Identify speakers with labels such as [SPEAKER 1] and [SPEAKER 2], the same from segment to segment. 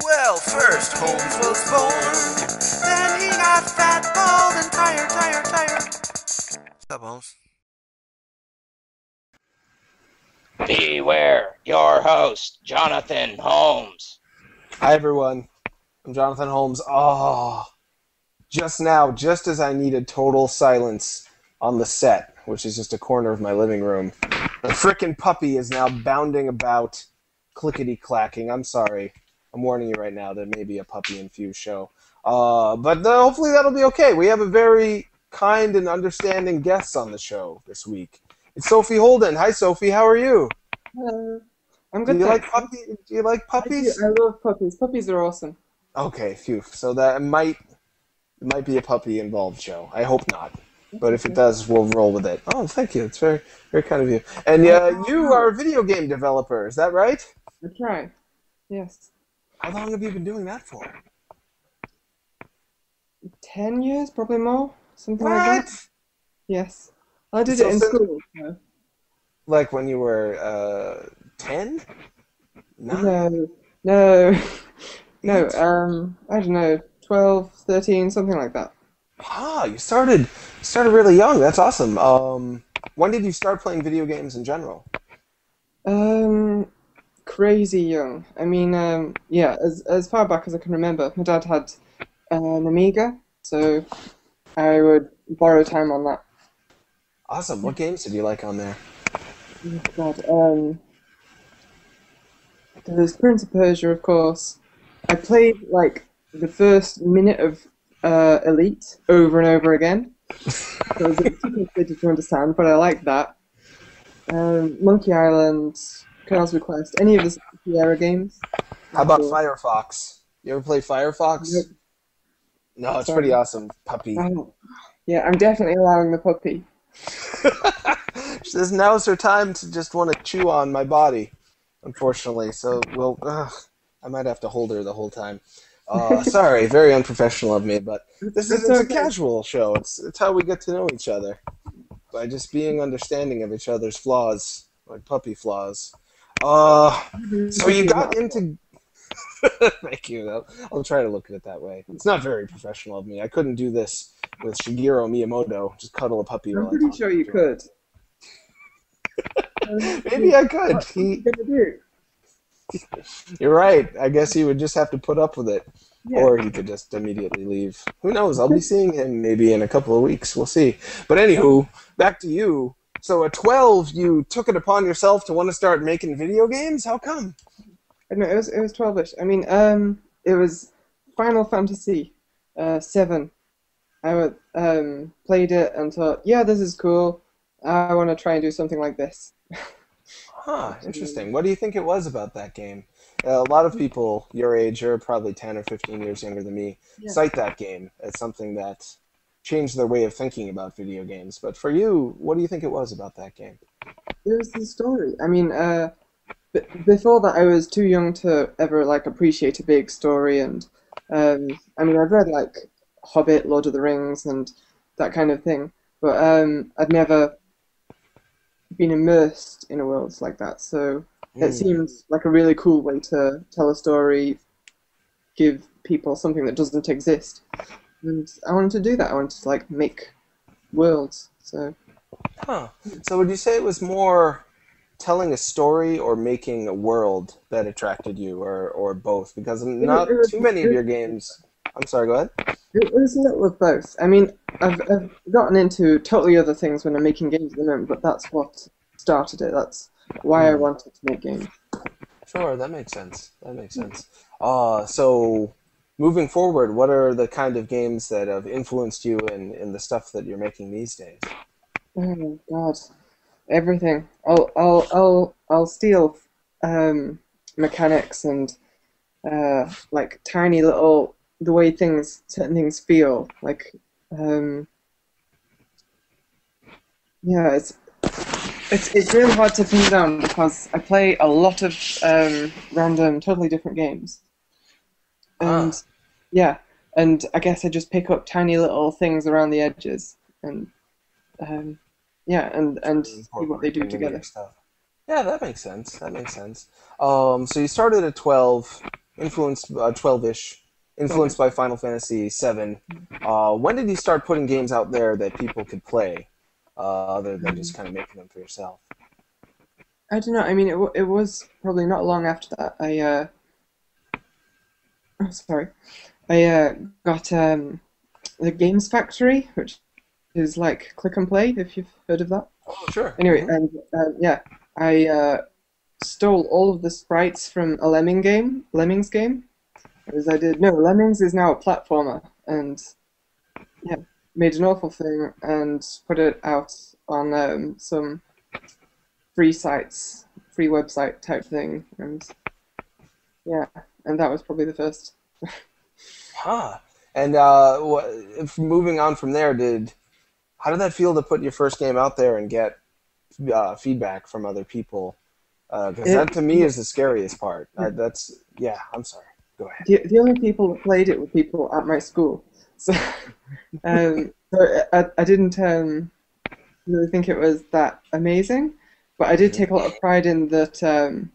[SPEAKER 1] Well, first Holmes was born, then he got fat, bald, and tired. What's up, Holmes?
[SPEAKER 2] Beware your host, Jonathan Holmes.
[SPEAKER 3] Hi, everyone. I'm Jonathan Holmes. Oh, just now, just as I needed total silence on the set, which is just a corner of my living room, the frickin' puppy is now bounding about, clickety-clacking. I'm sorry. I'm warning you right now, there may be a puppy-infused show. But hopefully that'll be okay. We have a very kind and understanding guest on the show this week. It's Sophie Houlden. Hi, Sophie. How are you?
[SPEAKER 4] Hello. I'm good.
[SPEAKER 3] Do you
[SPEAKER 4] thanks.
[SPEAKER 3] like puppies?
[SPEAKER 4] I love puppies. Puppies are awesome.
[SPEAKER 3] Okay, phew. So that might be a puppy-involved show. I hope not. But if it does, we'll roll with it. Oh, thank you. It's very, very kind of you. And you are a video game developer. Is that right?
[SPEAKER 4] That's right. Yes.
[SPEAKER 3] How long have you been doing that for?
[SPEAKER 4] 10 years, probably more. Something like
[SPEAKER 3] What?
[SPEAKER 4] that. Yes. I did
[SPEAKER 3] So
[SPEAKER 4] it in
[SPEAKER 3] since-
[SPEAKER 4] school. So.
[SPEAKER 3] Like when you were 10?
[SPEAKER 4] No. No. No. I don't know. 12, 13, something like that.
[SPEAKER 3] Ah, you started really young. That's awesome. When did you start playing video games in general?
[SPEAKER 4] Crazy young. I mean, yeah, as far back as I can remember, my dad had an Amiga, so I would borrow time on that.
[SPEAKER 3] Awesome. What games did you like on there?
[SPEAKER 4] Oh, God, there's Prince of Persia, of course. I played like the first minute of Elite over and over again. So it was a bit complicated to understand, but I like that. Monkey Island, Colonel's Request, any of the Sierra games.
[SPEAKER 3] How about
[SPEAKER 4] Sure.
[SPEAKER 3] Firefox? You ever play Firefox?
[SPEAKER 4] Nope.
[SPEAKER 3] No, it's
[SPEAKER 4] Sorry.
[SPEAKER 3] pretty awesome. Puppy.
[SPEAKER 4] Yeah, I'm definitely allowing the puppy.
[SPEAKER 3] She says now's her time to just want to chew on my body, unfortunately. So, I might have to hold her the whole time. Sorry, very unprofessional of me, but this is
[SPEAKER 4] It's
[SPEAKER 3] a
[SPEAKER 4] okay.
[SPEAKER 3] casual show. It's how we get to know each other, by just being understanding of each other's flaws, like puppy flaws. So you got into... Thank you. I'll try to look at it that way. It's not very professional of me. I couldn't do this with Shigeru Miyamoto. Just cuddle a puppy
[SPEAKER 4] I'm
[SPEAKER 3] while I
[SPEAKER 4] pretty
[SPEAKER 3] talk
[SPEAKER 4] sure
[SPEAKER 3] to
[SPEAKER 4] you
[SPEAKER 3] him.
[SPEAKER 4] could.
[SPEAKER 3] Maybe I could.
[SPEAKER 4] What are you gonna do?
[SPEAKER 3] You're right. I guess he would just have to put up with it.
[SPEAKER 4] Yeah.
[SPEAKER 3] Or he could just immediately leave. Who knows? I'll be seeing him maybe in a couple of weeks. We'll see. But anywho, back to you. So at 12, you took it upon yourself to want to start making video games? How come?
[SPEAKER 4] No, it was 12ish. I mean, it was Final Fantasy 7. I would, played it and thought, yeah, this is cool. I want to try and do something like this.
[SPEAKER 3] Huh, interesting. What do you think it was about that game? A lot of people your age, you're probably 10 or 15 years younger than me,
[SPEAKER 4] Yeah.
[SPEAKER 3] cite that game as something that changed their way of thinking about video games. But for you, what do you think it was about that game?
[SPEAKER 4] It was the story. I mean, before that, I was too young to ever like appreciate a big story, and I mean, I've read like Hobbit, Lord of the Rings, and that kind of thing, but I'd never been immersed in a world like that. So it seemed like a really cool way to tell a story, give people something that doesn't exist, and I wanted to do that. I wanted to like make worlds. So
[SPEAKER 3] Huh. So would you say it was more telling a story or making a world that attracted you, or both? Because not
[SPEAKER 4] it was-
[SPEAKER 3] too many of your games... I'm sorry, go ahead.
[SPEAKER 4] it was a little of both. I mean, I've gotten into totally other things when I'm making games at the moment, but that's what started it. That's why I wanted to make games.
[SPEAKER 3] Sure, that makes sense. That makes sense. So moving forward, what are the kind of games that have influenced you in the stuff that you're making these days?
[SPEAKER 4] Oh God, everything. I'll steal mechanics and like tiny little the way certain things feel. Like yeah, it's really hard to pin down because I play a lot of random, totally different games, and yeah, and I guess I just pick up tiny little things around the edges and. Yeah, and see what they do together.
[SPEAKER 3] Stuff. Yeah, that makes sense. That makes sense. So you started at 12. influenced 12-ish, influenced by Final Fantasy VII. When did you start putting games out there that people could play, other than just kind of making them for yourself?
[SPEAKER 4] I don't know. I mean, it was probably not long after that. Oh, sorry. I got the Games Factory, which is like click and play, if you've heard of that.
[SPEAKER 3] Oh, sure.
[SPEAKER 4] Anyway, and yeah, I stole all of the sprites from a Lemmings game. As I did, no, Lemmings is now a platformer, and yeah, made an awful thing and put it out on some free sites, free website type thing, and yeah, and that was probably the first.
[SPEAKER 3] Huh. And if moving on from there, how did that feel to put your first game out there and get feedback from other people? Because that to me is the scariest part. I'm sorry. Go ahead.
[SPEAKER 4] The only people that played it were people at my school, so I didn't really think it was that amazing, but I did take a lot of pride in that.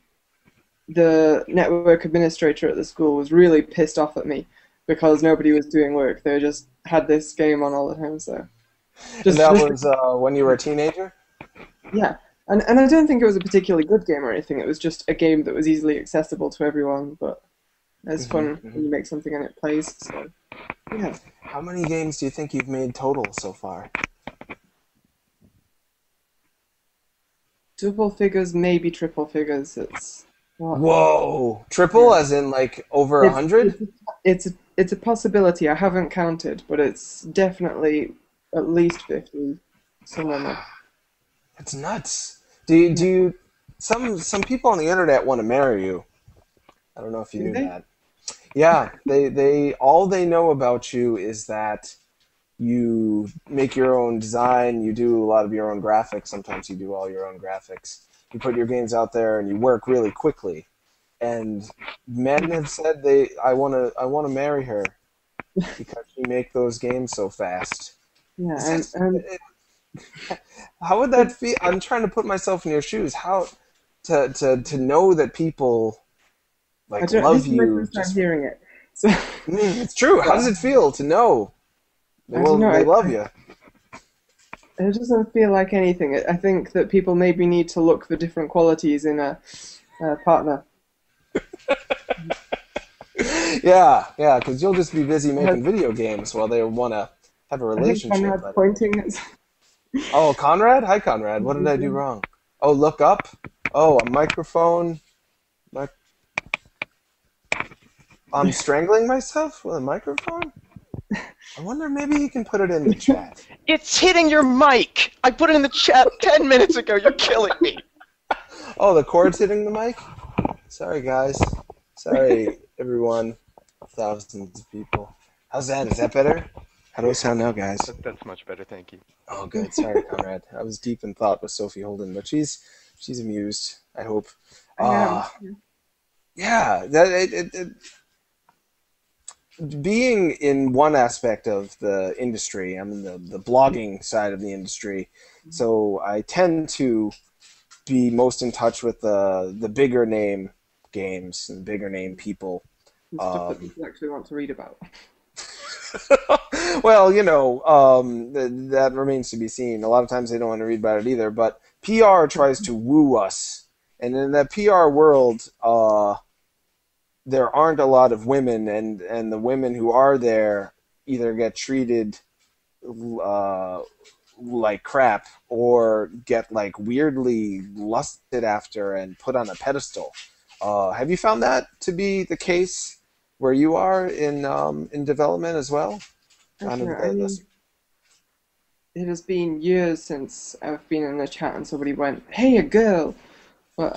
[SPEAKER 4] The network administrator at the school was really pissed off at me because nobody was doing work. They just had this game on all the time. So,
[SPEAKER 3] And that was when you were a teenager?
[SPEAKER 4] yeah, and I don't think it was a particularly good game or anything. It was just a game that was easily accessible to everyone. But it's fun when you make something and it plays. So, yeah.
[SPEAKER 3] How many games do you think you've made total so far?
[SPEAKER 4] Double figures, maybe triple figures. It's what?
[SPEAKER 3] Whoa! Triple, as in like over 100?
[SPEAKER 4] It's a possibility. I haven't counted, but it's definitely at least 50 somewhere there.
[SPEAKER 3] That's nuts. Do you some people on the internet want to marry you? I don't know if you knew that. Yeah, they all they know about you is that you make your own design, you do a lot of your own graphics, sometimes you do all your own graphics. You put your games out there and you work really quickly. And men have said I want to marry her because you make those games so fast.
[SPEAKER 4] Yeah, and
[SPEAKER 3] how would that feel? I'm trying to put myself in your shoes. How to know that people like love
[SPEAKER 4] this is my
[SPEAKER 3] you?
[SPEAKER 4] first time hearing it. So,
[SPEAKER 3] It's true. How does it feel to know they love you?
[SPEAKER 4] It doesn't feel like anything. I think that people maybe need to look for different qualities in a partner.
[SPEAKER 3] Yeah, because you'll just be busy making video games while they want to have a relationship.
[SPEAKER 4] Conrad's pointing at...
[SPEAKER 3] Oh, Conrad? Hi, Conrad. What did I do wrong? Oh, look up. Oh, a microphone. I'm strangling myself with a microphone? I wonder, maybe you can put it in the chat.
[SPEAKER 2] It's hitting your mic. I put it in the chat 10 minutes ago. You're killing me.
[SPEAKER 3] Oh, the cord's hitting the mic? Sorry, guys. Sorry, everyone. Thousands of people. How's that? Is that better? How do I sound now, guys?
[SPEAKER 5] That's much better, thank you.
[SPEAKER 3] Oh, good. Sorry, Conrad. I was deep in thought with Sophie Houlden, but she's amused, I hope. Yeah, being in one aspect of the industry, I'm in the blogging side of the industry, so I tend to be most in touch with the bigger name games and bigger name people.
[SPEAKER 4] Stuff that people actually want to read about.
[SPEAKER 3] Well, that remains to be seen. A lot of times they don't want to read about it either, but PR tries to woo us. And in that PR world, there aren't a lot of women, and the women who are there either get treated like crap or get like weirdly lusted after and put on a pedestal. Have you found that to be the case where you are in development as well?
[SPEAKER 4] It has been years since I've been in a chat and somebody went, "Hey, a girl," but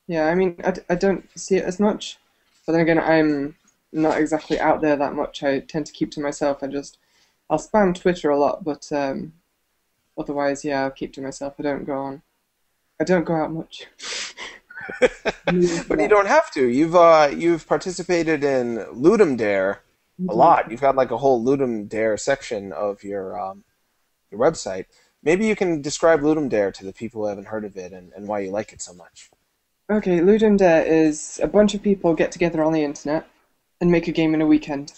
[SPEAKER 4] yeah, I mean, I don't see it as much, but then again, I'm not exactly out there that much. I tend to keep to myself. I'll spam Twitter a lot, but otherwise, yeah, I'll keep to myself. I don't go out much.
[SPEAKER 3] But you don't have to. You've participated in Ludum Dare a lot. You've got like a whole Ludum Dare section of your website. Maybe you can describe Ludum Dare to the people who haven't heard of it and why you like it so much.
[SPEAKER 4] Okay, Ludum Dare is a bunch of people get together on the internet and make a game in a weekend,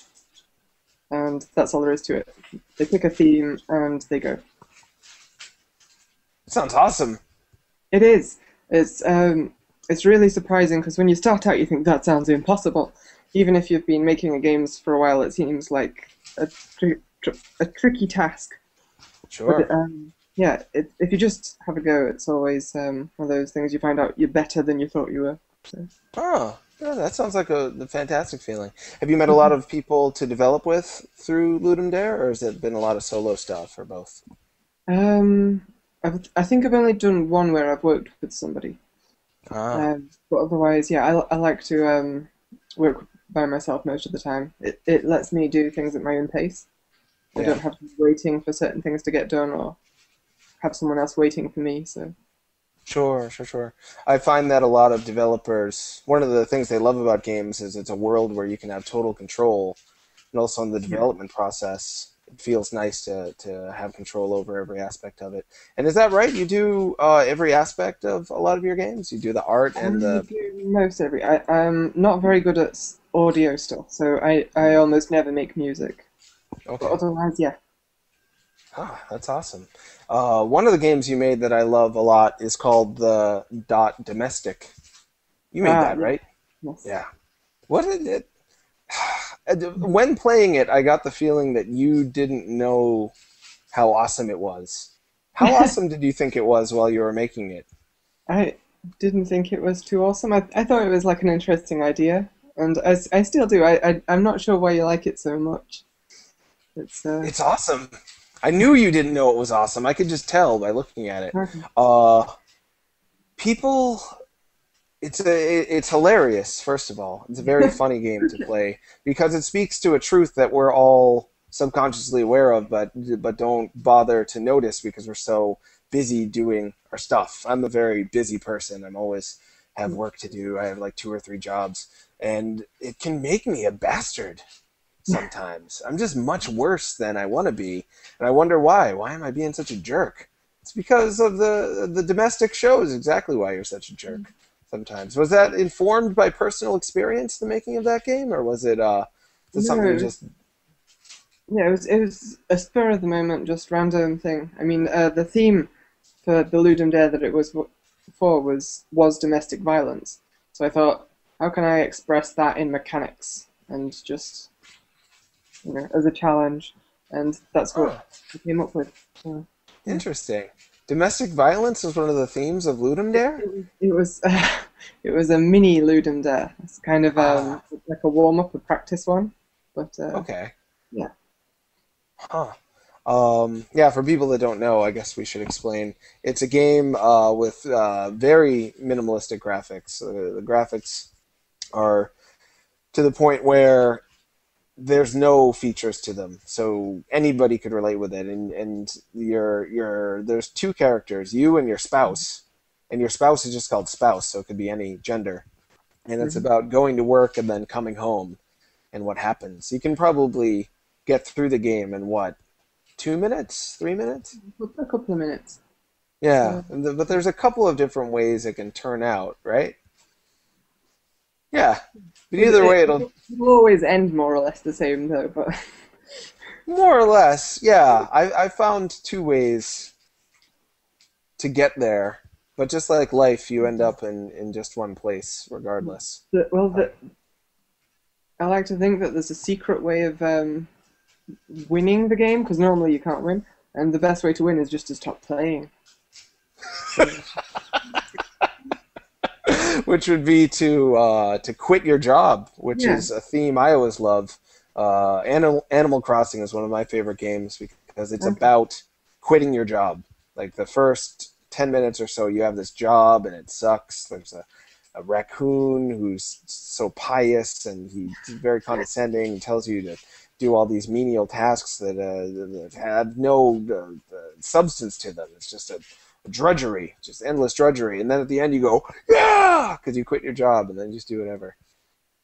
[SPEAKER 4] and that's all there is to it. They pick a theme and they go.
[SPEAKER 3] Sounds awesome.
[SPEAKER 4] It is. It's really surprising because when you start out, you think that sounds impossible. Even if you've been making games for a while, it seems like a tricky task.
[SPEAKER 3] Sure.
[SPEAKER 4] But yeah, if you just have a go, it's always one of those things you find out you're better than you thought you were. So.
[SPEAKER 3] Oh, yeah, that sounds like a fantastic feeling. Have you met a lot of people to develop with through Ludum Dare, or has it been a lot of solo stuff, or both?
[SPEAKER 4] Um, I think I've only done one where I've worked with somebody.
[SPEAKER 3] Ah,
[SPEAKER 4] But otherwise, yeah, I like to work by myself most of the time. It lets me do things at my own pace. I
[SPEAKER 3] yeah.
[SPEAKER 4] don't have to be waiting for certain things to get done or have someone else waiting for me. So
[SPEAKER 3] Sure, sure, sure. I find that a lot of developers, one of the things they love about games is it's a world where you can have total control, and also in the
[SPEAKER 4] yeah.
[SPEAKER 3] development process, it feels nice to have control over every aspect of it. And is that right? You do every aspect of a lot of your games? You do the art and
[SPEAKER 4] I
[SPEAKER 3] the...
[SPEAKER 4] do most every. I'm not very good at audio stuff, so I almost never make music. But
[SPEAKER 3] Okay.
[SPEAKER 4] otherwise, yeah.
[SPEAKER 3] Ah, that's awesome. One of the games you made that I love a lot is called the Dot Domestic. You made that,
[SPEAKER 4] Yeah,
[SPEAKER 3] right?
[SPEAKER 4] yes.
[SPEAKER 3] Yeah. What did it? When playing it, I got the feeling that you didn't know how awesome it was. How awesome did you think it was while you were making it?
[SPEAKER 4] I didn't think it was too awesome. I thought it was like an interesting idea, and I still do. I'm not sure why you like it so much. It's
[SPEAKER 3] It's awesome. I knew you didn't know it was awesome. I could just tell by looking at it.
[SPEAKER 4] okay.
[SPEAKER 3] Uh, people, it's hilarious. First of all, it's a very funny game to play because it speaks to a truth that we're all subconsciously aware of, but don't bother to notice because we're so busy doing our stuff. I'm a very busy person. I'm always have work to do. I have like 2 or 3 jobs, and it can make me a bastard sometimes. I'm just much worse than I want to be, and I wonder why. Why am I being such a jerk? It's because of the domestic shows. Exactly why you're such a jerk. Sometimes was that informed by personal experience, the making of that game, or was it something you
[SPEAKER 4] No,
[SPEAKER 3] just...
[SPEAKER 4] yeah, it was a spur of the moment, just random thing. I mean, the theme for the Ludum Dare that it was for was domestic violence. So I thought, how can I express that in mechanics and just as a challenge, and that's
[SPEAKER 3] Oh,
[SPEAKER 4] what I came up with. So, yeah.
[SPEAKER 3] interesting. Domestic violence was one of the themes of Ludum Dare.
[SPEAKER 4] It was it was a mini Ludum Dare. It's kind of
[SPEAKER 3] Ah,
[SPEAKER 4] like a warm up, a practice one, but
[SPEAKER 3] okay.
[SPEAKER 4] yeah.
[SPEAKER 3] Huh. Yeah, for people that don't know, I guess we should explain. It's a game with very minimalistic graphics. The graphics are to the point where there's no features to them, so anybody could relate with it. And there's 2 characters, you and your spouse is just called spouse, so it could be any gender. And it's
[SPEAKER 4] Mhm.
[SPEAKER 3] about going to work and then coming home and what happens. You can probably get through the game in what, 2 minutes, 3 minutes?
[SPEAKER 4] A couple of minutes.
[SPEAKER 3] Yeah,
[SPEAKER 4] So,
[SPEAKER 3] but there's a couple of different ways it can turn out, right? Yeah, but either way, it'll
[SPEAKER 4] it'll always end more or less the same though. But
[SPEAKER 3] more or less, yeah. I found 2 ways to get there, but just like life, you end up in just one place, regardless.
[SPEAKER 4] well,
[SPEAKER 3] Uh,
[SPEAKER 4] I like to think that there's a secret way of winning the game because normally you can't win, and the best way to win is just to stop playing. So,
[SPEAKER 3] which would be to quit your job, which
[SPEAKER 4] yeah.
[SPEAKER 3] is a theme I always love. Animal Crossing is one of my favorite games because it's
[SPEAKER 4] Okay.
[SPEAKER 3] about quitting your job. Like the first 10 minutes or so, you have this job and it sucks. There's a raccoon who's so pious and he's very condescending and tells you to do all these menial tasks that have no substance to them. It's just a drudgery, just endless drudgery. And then at the end you go, yeah, because you quit your job and then just do whatever.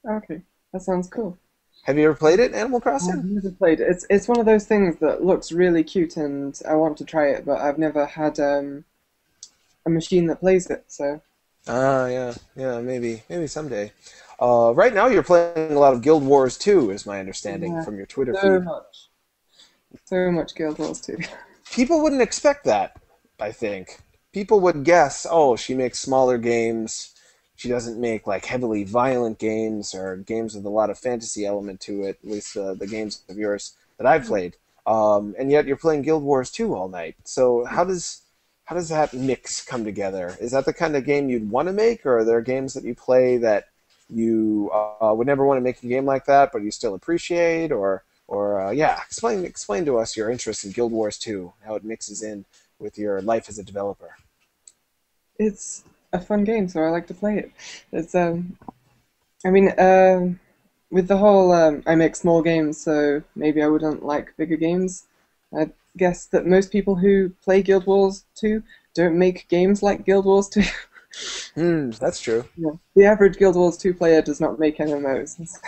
[SPEAKER 4] Okay, that sounds cool.
[SPEAKER 3] Have you ever played it, Animal
[SPEAKER 4] I've
[SPEAKER 3] Crossing?
[SPEAKER 4] never played it. It's one of those things that looks really cute, and I want to try it, but I've never had a machine that plays it. So
[SPEAKER 3] Yeah, maybe someday. Right now you're playing a lot of Guild Wars 2, is my understanding
[SPEAKER 4] Yeah,
[SPEAKER 3] from your Twitter
[SPEAKER 4] so
[SPEAKER 3] feed.
[SPEAKER 4] much, so much Guild Wars 2.
[SPEAKER 3] People wouldn't expect that, I think. People would guess, oh, she makes smaller games. She doesn't make like heavily violent games or games with a lot of fantasy element to it, at least the games of yours that I've played. And yet you're playing Guild Wars 2 all night. So how does that mix come together? Is that the kind of game you'd want to make, or are there games that you play that you would never want to make a game like that, but you still appreciate? Or yeah, explain to us your interest in Guild Wars 2, how it mixes in with your life as a developer.
[SPEAKER 4] It's a fun game, so I like to play it. It's I mean, with the whole I make small games, so maybe I wouldn't like bigger games. I guess that most people who play Guild Wars 2 don't make games like Guild Wars 2.
[SPEAKER 3] That's true.
[SPEAKER 4] Yeah. The average Guild Wars 2 player does not make MMOs.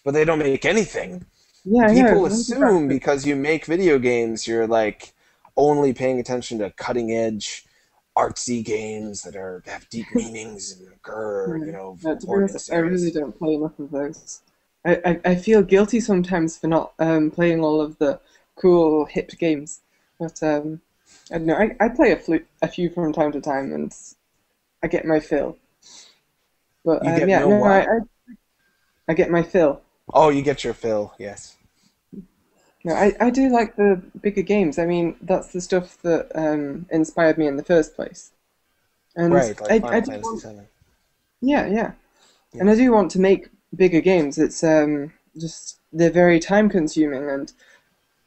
[SPEAKER 3] But they don't make anything.
[SPEAKER 4] Yeah, I know.
[SPEAKER 3] People assume because you make video games, you're like only paying attention to cutting edge, artsy games that have deep meanings and
[SPEAKER 4] To be
[SPEAKER 3] important
[SPEAKER 4] honest, I really
[SPEAKER 3] stories.
[SPEAKER 4] don't play enough of those. I feel guilty sometimes for not playing all of the cool hip games, but I don't know. I play a few from time to time, and I get my fill. But
[SPEAKER 3] You get
[SPEAKER 4] yeah,
[SPEAKER 3] no
[SPEAKER 4] no,
[SPEAKER 3] what?
[SPEAKER 4] I get my fill.
[SPEAKER 3] Oh, you get your fill. Yes.
[SPEAKER 4] No, I do like the bigger games. I mean, that's the stuff that inspired me in the first place. And
[SPEAKER 3] Right, like
[SPEAKER 4] I
[SPEAKER 3] Final
[SPEAKER 4] do
[SPEAKER 3] Fantasy
[SPEAKER 4] want,
[SPEAKER 3] VII.
[SPEAKER 4] yeah, yeah. And I
[SPEAKER 3] Yes.
[SPEAKER 4] do want to make bigger games. It's just they're very time consuming, and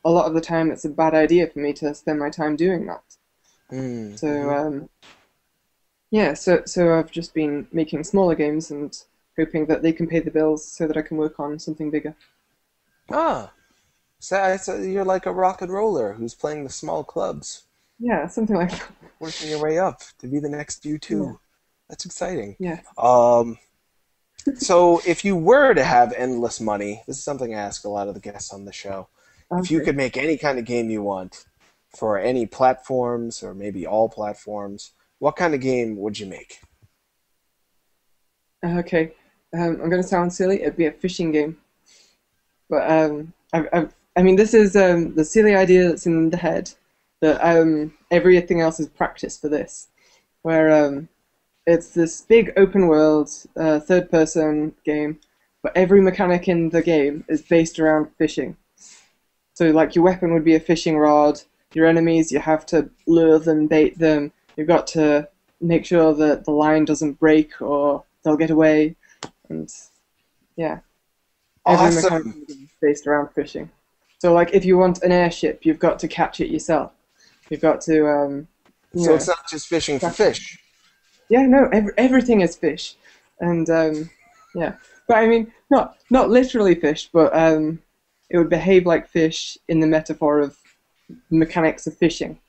[SPEAKER 4] a lot of the time it's a bad idea for me to spend my time doing that. So
[SPEAKER 3] Mm-hmm.
[SPEAKER 4] yeah, so I've just been making smaller games and hoping that they can pay the bills so that I can work on something bigger.
[SPEAKER 3] Ah, so you're like a rock and roller who's playing the small clubs,
[SPEAKER 4] Yeah, something like that.
[SPEAKER 3] working your way up to be the next
[SPEAKER 4] Yeah,
[SPEAKER 3] U2. That's exciting.
[SPEAKER 4] yeah.
[SPEAKER 3] Um, so if you were to have endless money, this is something I ask a lot of the guests on the show. If you
[SPEAKER 4] Okay.
[SPEAKER 3] could make any kind of game you want for any platforms or maybe all platforms, what kind of game would you make?
[SPEAKER 4] Okay. I'm gonna sound silly. It'd be a fishing game, but I mean, this is the silly idea that's in the head. That everything else is practice for this, where it's this big open world third person game, but every mechanic in the game is based around fishing. So like your weapon would be a fishing rod. Your enemies, you have to lure them, bait them. You've got to make sure that the line doesn't break or they'll get away. And yeah, every mechanic
[SPEAKER 3] Awesome.
[SPEAKER 4] is based around fishing. So like if you want an airship, you've got to catch it yourself. You've got to you
[SPEAKER 3] So it's
[SPEAKER 4] know
[SPEAKER 3] not just fishing for
[SPEAKER 4] catch it.
[SPEAKER 3] fish.
[SPEAKER 4] Yeah, no, everything is fish, and yeah, but I mean not literally fish, but it would behave like fish in the metaphor of mechanics of fishing.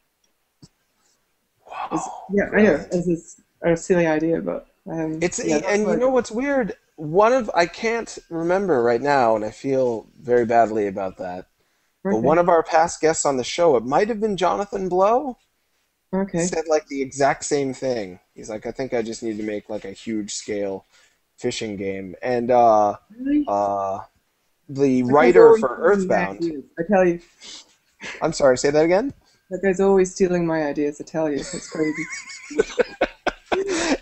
[SPEAKER 3] Wow,
[SPEAKER 4] Yeah, I know,
[SPEAKER 3] brilliant.
[SPEAKER 4] this is a silly idea, but yeah, that's
[SPEAKER 3] And you
[SPEAKER 4] like
[SPEAKER 3] know what's weird? I can't remember right now, and I feel very badly about that. But
[SPEAKER 4] okay,
[SPEAKER 3] one of our past guests on the show, it might have been Jonathan Blow,
[SPEAKER 4] okay.
[SPEAKER 3] said like the exact same thing. He's like, I think I just need to make like a huge scale fishing game. And
[SPEAKER 4] Really?
[SPEAKER 3] uh, the
[SPEAKER 4] That guy's
[SPEAKER 3] writer
[SPEAKER 4] always
[SPEAKER 3] for
[SPEAKER 4] stealing my
[SPEAKER 3] Earthbound,
[SPEAKER 4] ideas. I tell you,
[SPEAKER 3] I'm sorry, say that again?
[SPEAKER 4] that guy's always stealing my ideas. I tell you, it's crazy.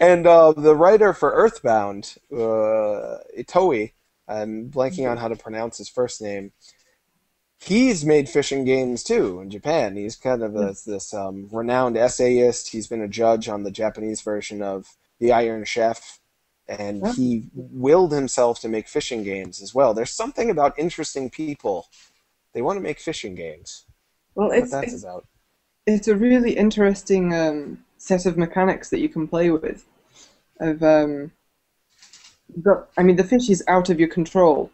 [SPEAKER 3] And the writer for Earthbound, Itoi, I'm blanking on
[SPEAKER 4] Okay.
[SPEAKER 3] how to pronounce his first name. He's made fishing games too in Japan. He's kind of
[SPEAKER 4] Yeah.
[SPEAKER 3] this renowned essayist. He's been a judge on the Japanese version of The Iron Chef, and
[SPEAKER 4] Oh,
[SPEAKER 3] he willed himself to make fishing games as well. There's something about interesting people. They want to make fishing games.
[SPEAKER 4] well,
[SPEAKER 3] I wonder what that's about.
[SPEAKER 4] it's a really interesting set of mechanics that you can play with. Of I mean, the fish is out of your control,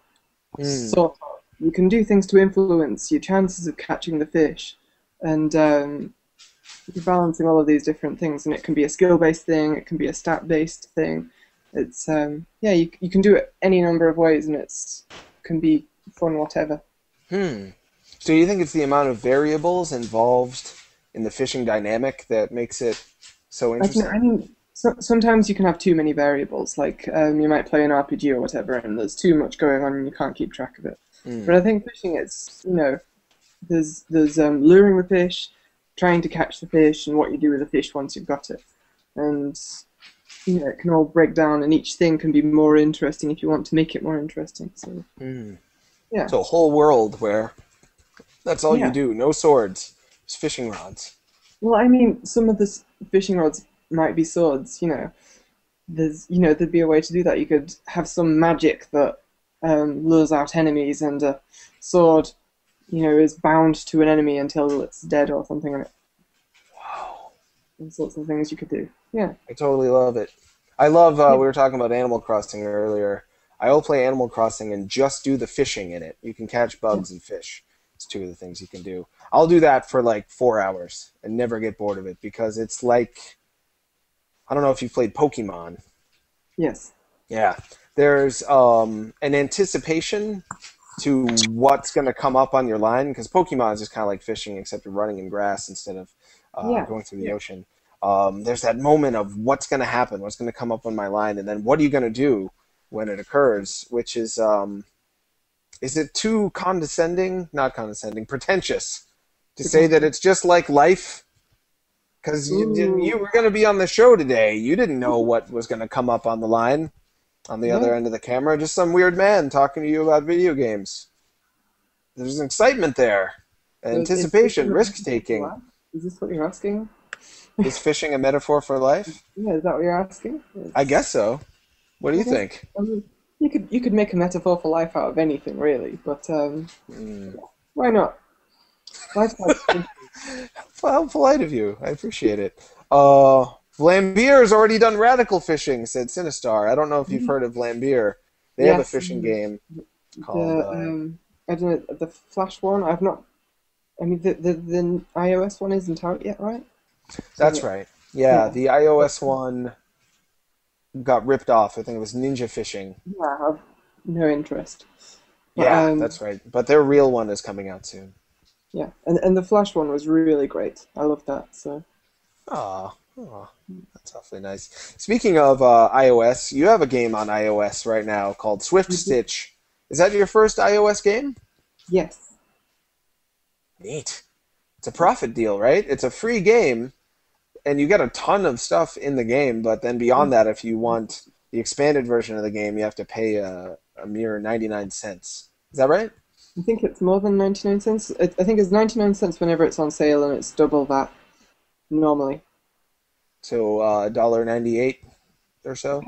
[SPEAKER 3] Hmm.
[SPEAKER 4] sort of. You can do things to influence your chances of catching the fish, and you're balancing all of these different things. And it can be a skill-based thing, it can be a stat-based thing. It's yeah, you can do it any number of ways, and it's can be fun, whatever.
[SPEAKER 3] Hmm. So you think it's the amount of variables involved in the fishing dynamic that makes it so
[SPEAKER 4] I
[SPEAKER 3] interesting?
[SPEAKER 4] mean, sometimes you can have too many variables. Like you might play an RPG or whatever, and there's too much going on, and you can't keep track of it. But I think fishing, there's luring the fish, trying to catch the fish, and what you do with the fish once you've got it, and it can all break down, and each thing can be more interesting if you want to make it more interesting. So yeah,
[SPEAKER 3] So a whole world where that's all you do. No swords, just fishing rods.
[SPEAKER 4] well, I mean, some of the fishing rods might be swords. There'd be a way to do that. You could have some magic that lures out enemies, and a sword, is bound to an enemy until it's dead or something.
[SPEAKER 3] Wow.
[SPEAKER 4] All sorts of things you could do. Yeah.
[SPEAKER 3] I totally love it. I love, we were talking about Animal Crossing earlier. I'll play Animal Crossing and just do the fishing in it. You can catch bugs and fish. It's two of the things you can do. I'll do that for like 4 hours and never get bored of it because it's like, I don't know if you've played Pokemon.
[SPEAKER 4] Yes.
[SPEAKER 3] Yeah. There's an anticipation to what's going to come up on your line because Pokemon is just kind of like fishing except you're running in grass instead of going through the ocean. There's that moment of what's going to happen, what's going to come up on my line, and then what are you going to do when it occurs, which is it too condescending? Not condescending, pretentious to say that it's just like life? Because you were going to be on the show today. You didn't know what was going to come up on the line on the other end of the camera. Just some weird man talking to you about video games. There's an excitement there. Anticipation, risk-taking.
[SPEAKER 4] Is this what you're asking?
[SPEAKER 3] Is fishing a metaphor for life?
[SPEAKER 4] Yeah, is that what you're asking?
[SPEAKER 3] I guess so. What do you think?
[SPEAKER 4] I mean, you could make a metaphor for life out of anything, really, but why not? Life's like
[SPEAKER 3] How polite of you. I appreciate it. Vlambeer has already done radical fishing, said Sinistar. I don't know if you've heard of Vlambeer. They have a fishing game called...
[SPEAKER 4] I don't know, the Flash one, I've not... I mean, the iOS one isn't out yet, right?
[SPEAKER 3] That's right. Yeah, the iOS one got ripped off. I think it was Ninja Fishing.
[SPEAKER 4] Yeah, I have no interest. But,
[SPEAKER 3] Yeah, that's right. But their real one is coming out soon.
[SPEAKER 4] Yeah, and the Flash one was really great. I love that. So.
[SPEAKER 3] Oh, that's awfully nice. Speaking of iOS, you have a game on iOS right now called Swift Stitch. Is that your first iOS game?
[SPEAKER 4] Yes.
[SPEAKER 3] Neat. It's a profit deal, right? It's a free game, and you get a ton of stuff in the game, but then beyond that, if you want the expanded version of the game, you have to pay a mere 99 cents. Is that right?
[SPEAKER 4] I think it's more than 99 cents. I think it's 99 cents whenever it's on sale, and it's double that normally.
[SPEAKER 3] So $1.98 or so?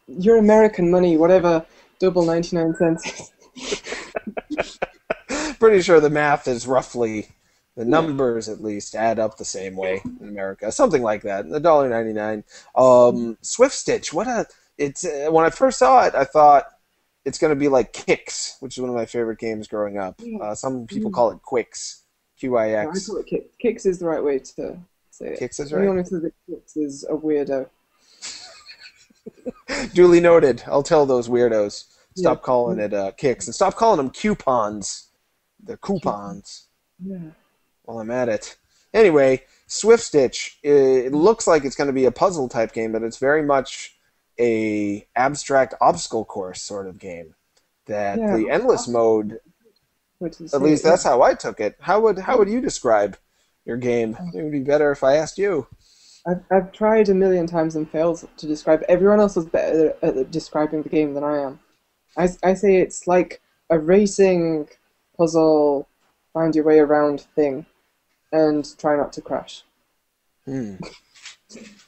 [SPEAKER 4] Your American money, whatever double 99 cents is.
[SPEAKER 3] Pretty sure the math is roughly, the numbers at least, add up the same way in America. Something like that. $1.99. Swift Stitch, when I first saw it, I thought it's going to be like Kix, which is one of my favorite games growing up. Some people call it Quix. Q-I-X.
[SPEAKER 4] I call it Kix. Kix is the right way to say it.
[SPEAKER 3] Kix is right?
[SPEAKER 4] Anyone who says that Kix is a weirdo.
[SPEAKER 3] Duly noted. I'll tell those weirdos. Stop calling it Kix. And stop calling them coupons. They're coupons.
[SPEAKER 4] Yeah.
[SPEAKER 3] While I'm at it. Anyway, Swift Stitch, it looks like it's going to be a puzzle type game, but it's very much a abstract obstacle course sort of game. That the endless mode, at least that's how I took it. How would you describe your game? It would be better if I asked you.
[SPEAKER 4] I've tried a million times and failed to describe. Everyone else is better at describing the game than I am. I say it's like a racing puzzle, find your way around thing, and try not to crash.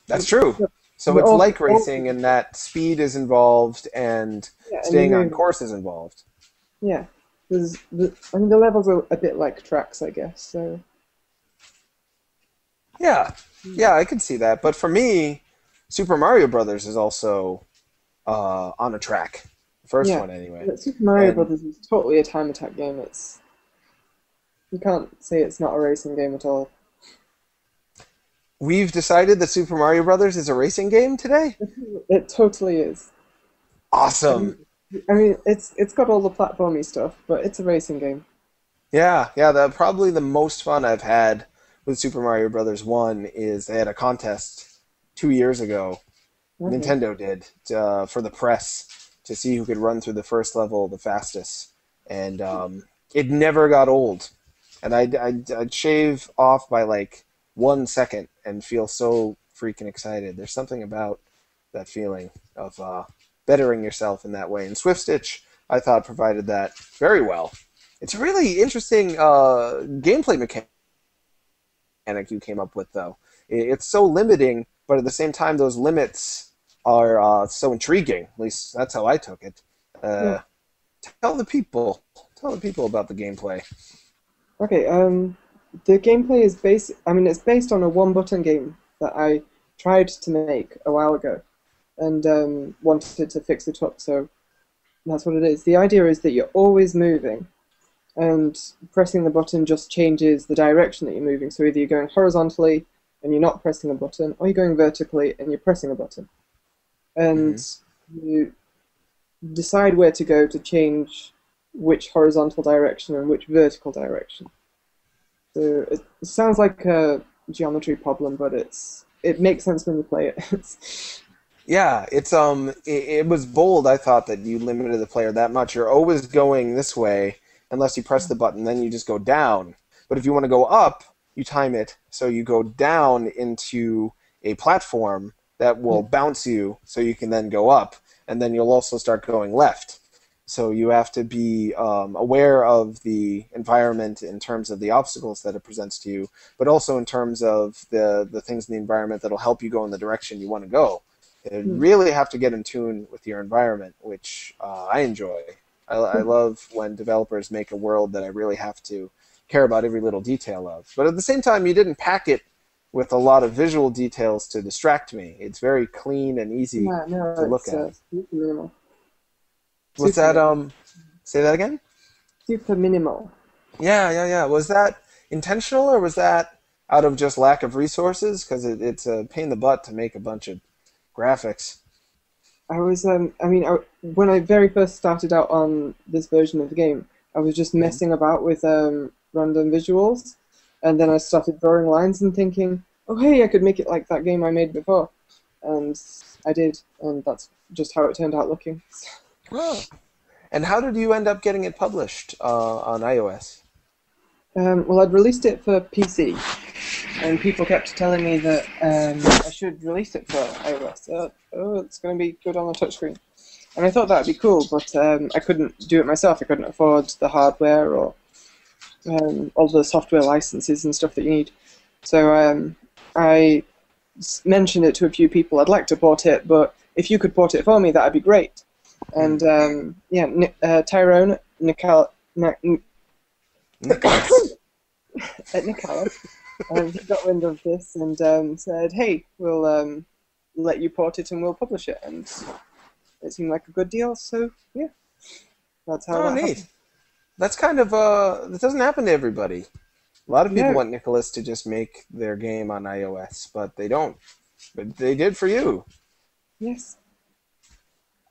[SPEAKER 3] That's true. So it's like racing in that speed is involved and staying on course is involved.
[SPEAKER 4] Yeah. The levels are a bit like tracks, I guess. So. Yeah,
[SPEAKER 3] I can see that. But for me, Super Mario Brothers is also on a track. The first one, anyway.
[SPEAKER 4] But Super Mario Brothers is totally a time attack game. You can't say it's not a racing game at all.
[SPEAKER 3] We've decided that Super Mario Brothers is a racing game today?
[SPEAKER 4] It totally is.
[SPEAKER 3] Awesome.
[SPEAKER 4] I mean, it's got all the platformy stuff, but it's a racing game.
[SPEAKER 3] Yeah. Probably the most fun I've had with Super Mario Brothers 1 is they had a contest 2 years ago.
[SPEAKER 4] Okay.
[SPEAKER 3] Nintendo did for the press to see who could run through the first level the fastest, and it never got old. And I'd shave off by like 1 second and feel so freaking excited. There's something about that feeling of bettering yourself in that way. And Swift Stitch, I thought, provided that very well. It's a really interesting gameplay mechanic you came up with, though. It's so limiting, but at the same time, those limits are so intriguing. At least that's how I took it.
[SPEAKER 4] Yeah.
[SPEAKER 3] Tell the people about the gameplay.
[SPEAKER 4] Okay. The gameplay is based. I mean, it's based on a one-button game that I tried to make a while ago, and wanted to fix it up. So that's what it is. The idea is that you're always moving, and pressing the button just changes the direction that you're moving. So either you're going horizontally and you're not pressing a button, or you're going vertically and you're pressing a button. And you decide where to go to change which horizontal direction and which vertical direction. So it sounds like a geometry problem, but it makes sense when you play it.
[SPEAKER 3] Yeah, it was bold. I thought that you limited the player that much. You're always going this way unless you press the button, then you just go down. But if you want to go up, you time it so you go down into a platform that will bounce you so you can then go up, and then you'll also start going left. So you have to be aware of the environment in terms of the obstacles that it presents to you, but also in terms of the things in the environment that'll help you go in the direction you want to go. You really have to get in tune with your environment, which I enjoy. I love when developers make a world that I really have to care about every little detail of. But at the same time, you didn't pack it with a lot of visual details to distract me. It's very clean and easy to look at.
[SPEAKER 4] Super minimal.
[SPEAKER 3] Was
[SPEAKER 4] Super
[SPEAKER 3] that
[SPEAKER 4] minimal.
[SPEAKER 3] say that again?
[SPEAKER 4] Super minimal.
[SPEAKER 3] Yeah. Was that intentional, or was that out of just lack of resources? Because it's a pain in the butt to make a bunch of graphics.
[SPEAKER 4] When I very first started out on this version of the game, I was just messing about with random visuals, and then I started drawing lines and thinking, oh hey, I could make it like that game I made before. And I did, and that's just how it turned out looking.
[SPEAKER 3] Oh. And how did you end up getting it published on iOS?
[SPEAKER 4] Well, I'd released it for PC, and people kept telling me that I should release it for iOS. It's going to be good on the touchscreen. And I thought that would be cool, but I couldn't do it myself. I couldn't afford the hardware or all the software licenses and stuff that you need. So I mentioned it to a few people. I'd like to port it, but if you could port it for me, that would be great. And Tyrone, Nicola, he got wind of this and said, hey, we'll let you port it and we'll publish it. And it seemed like a good deal, so yeah. That's how that
[SPEAKER 3] neat.
[SPEAKER 4] happened.
[SPEAKER 3] That's kind of, that doesn't happen to everybody. A lot of people
[SPEAKER 4] No.
[SPEAKER 3] want Nicholas to just make their game on iOS, but they don't. But they did for you.
[SPEAKER 4] Yes.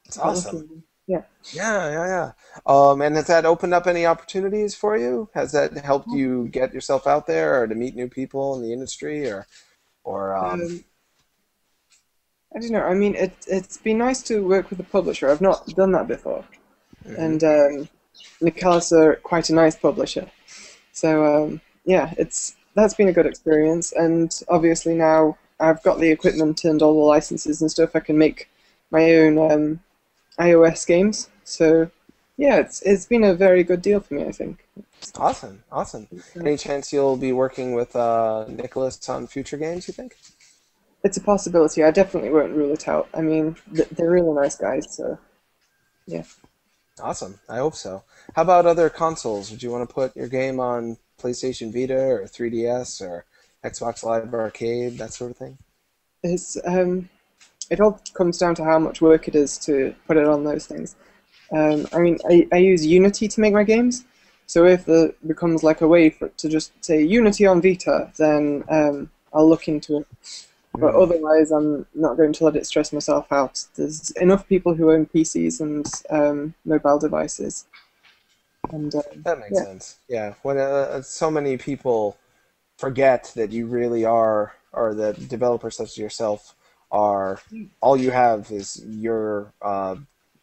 [SPEAKER 3] It's awesome.
[SPEAKER 4] Yeah.
[SPEAKER 3] Yeah. And has that opened up any opportunities for you? Has that helped you get yourself out there, or to meet new people in the industry, or
[SPEAKER 4] I don't know. I mean, it's been nice to work with a publisher. I've not done that before, and Nicolas are quite a nice publisher. So that's been a good experience. And obviously now I've got the equipment and all the licenses and stuff. I can make my own iOS games. So yeah, it's been a very good deal for me, I think.
[SPEAKER 3] Awesome. Any chance you'll be working with Nicholas on future games, you think?
[SPEAKER 4] It's a possibility. I definitely won't rule it out. I mean, they're really nice guys, so yeah.
[SPEAKER 3] Awesome. I hope so. How about other consoles? Would you want to put your game on PlayStation Vita or 3DS or Xbox Live Arcade, that sort of thing?
[SPEAKER 4] It all comes down to how much work it is to put it on those things. I use Unity to make my games, so if it becomes like a way for it to just say Unity on Vita, then I'll look into it. But otherwise, I'm not going to let it stress myself out. There's enough people who own PCs and mobile devices. And
[SPEAKER 3] that makes sense. Yeah, when so many people forget that you really are, or that developers such as yourself are all you have is your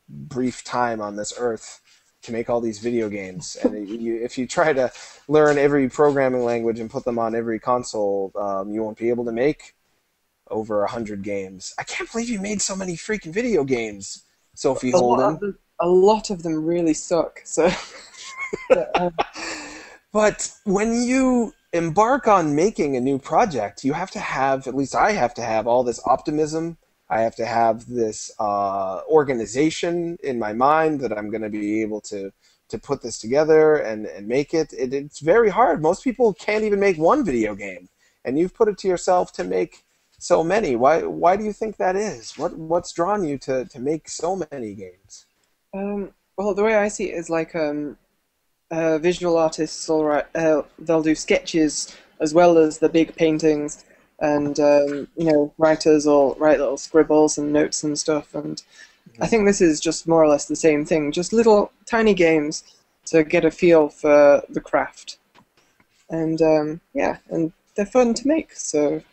[SPEAKER 3] brief time on this earth to make all these video games. And if you try to learn every programming language and put them on every console, you won't be able to make over 100 games. I can't believe you made so many freaking video games, Sophie Houlden.
[SPEAKER 4] A lot of them really suck. So,
[SPEAKER 3] but when you embark on making a new project, you have to have, at least I have to have, all this optimism. I have to have this organization in my mind that I'm going to be able to put this together and make it. It's very hard. Most people can't even make one video game, and you've put it to yourself to make so many. Why do you think that is? What's drawn you to make so many games?
[SPEAKER 4] Well, the way I see it is like visual artists, all right, they'll do sketches as well as the big paintings, and writers will write little scribbles and notes and stuff. And I think this is just more or less the same thing, just little tiny games to get a feel for the craft. And and they're fun to make, so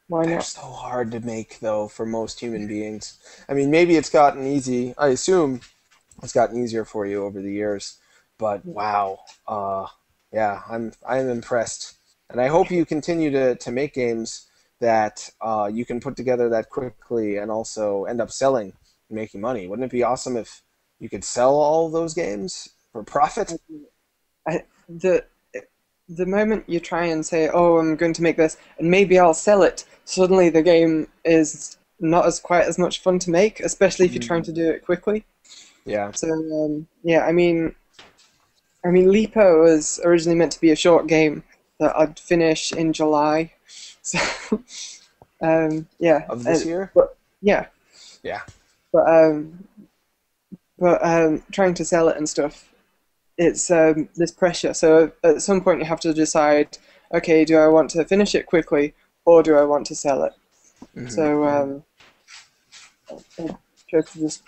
[SPEAKER 4] why
[SPEAKER 3] They're
[SPEAKER 4] not?
[SPEAKER 3] so hard to make, though, for most human beings. I mean, maybe it's gotten easy. I assume it's gotten easier for you over the years. But wow, yeah, I'm impressed, and I hope you continue to make games that you can put together that quickly and also end up selling and making money. Wouldn't it be awesome if you could sell all those games for profit?
[SPEAKER 4] The moment you try and say, "Oh, I'm going to make this, and maybe I'll sell it," suddenly the game is not quite as much fun to make, especially if you're trying to do it quickly.
[SPEAKER 3] Yeah.
[SPEAKER 4] So yeah, I mean, Lipo was originally meant to be a short game that I'd finish in July. So yeah.
[SPEAKER 3] Of this year?
[SPEAKER 4] But, yeah.
[SPEAKER 3] Yeah.
[SPEAKER 4] But trying to sell it and stuff, it's this pressure. So at some point you have to decide, okay, do I want to finish it quickly or do I want to sell it?
[SPEAKER 3] Mm-hmm.
[SPEAKER 4] So I try to just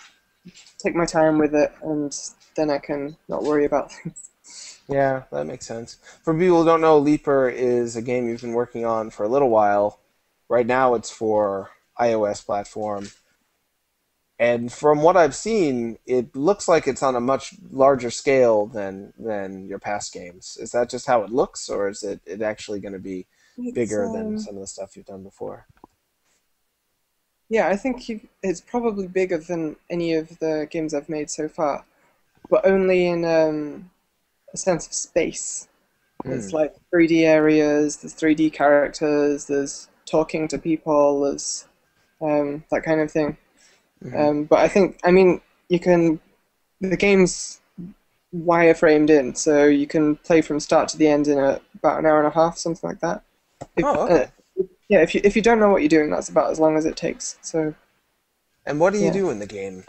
[SPEAKER 4] take my time with it, and then I can not worry about things.
[SPEAKER 3] Yeah, that makes sense. For people who don't know, Leaper is a game you've been working on for a little while. Right now it's for iOS platform. And from what I've seen, it looks like it's on a much larger scale than your past games. Is that just how it looks, or is it actually going to be bigger than some of the stuff you've done before?
[SPEAKER 4] Yeah, I think it's probably bigger than any of the games I've made so far, but only in a sense of space. It's like 3D areas, there's 3D characters, there's talking to people, there's that kind of thing. But the game's wireframed in, so you can play from start to the end in about an hour and a half, something like that.
[SPEAKER 3] Okay.
[SPEAKER 4] Yeah, if you don't know what you're doing, that's about as long as it takes. So.
[SPEAKER 3] And what do you do in the game?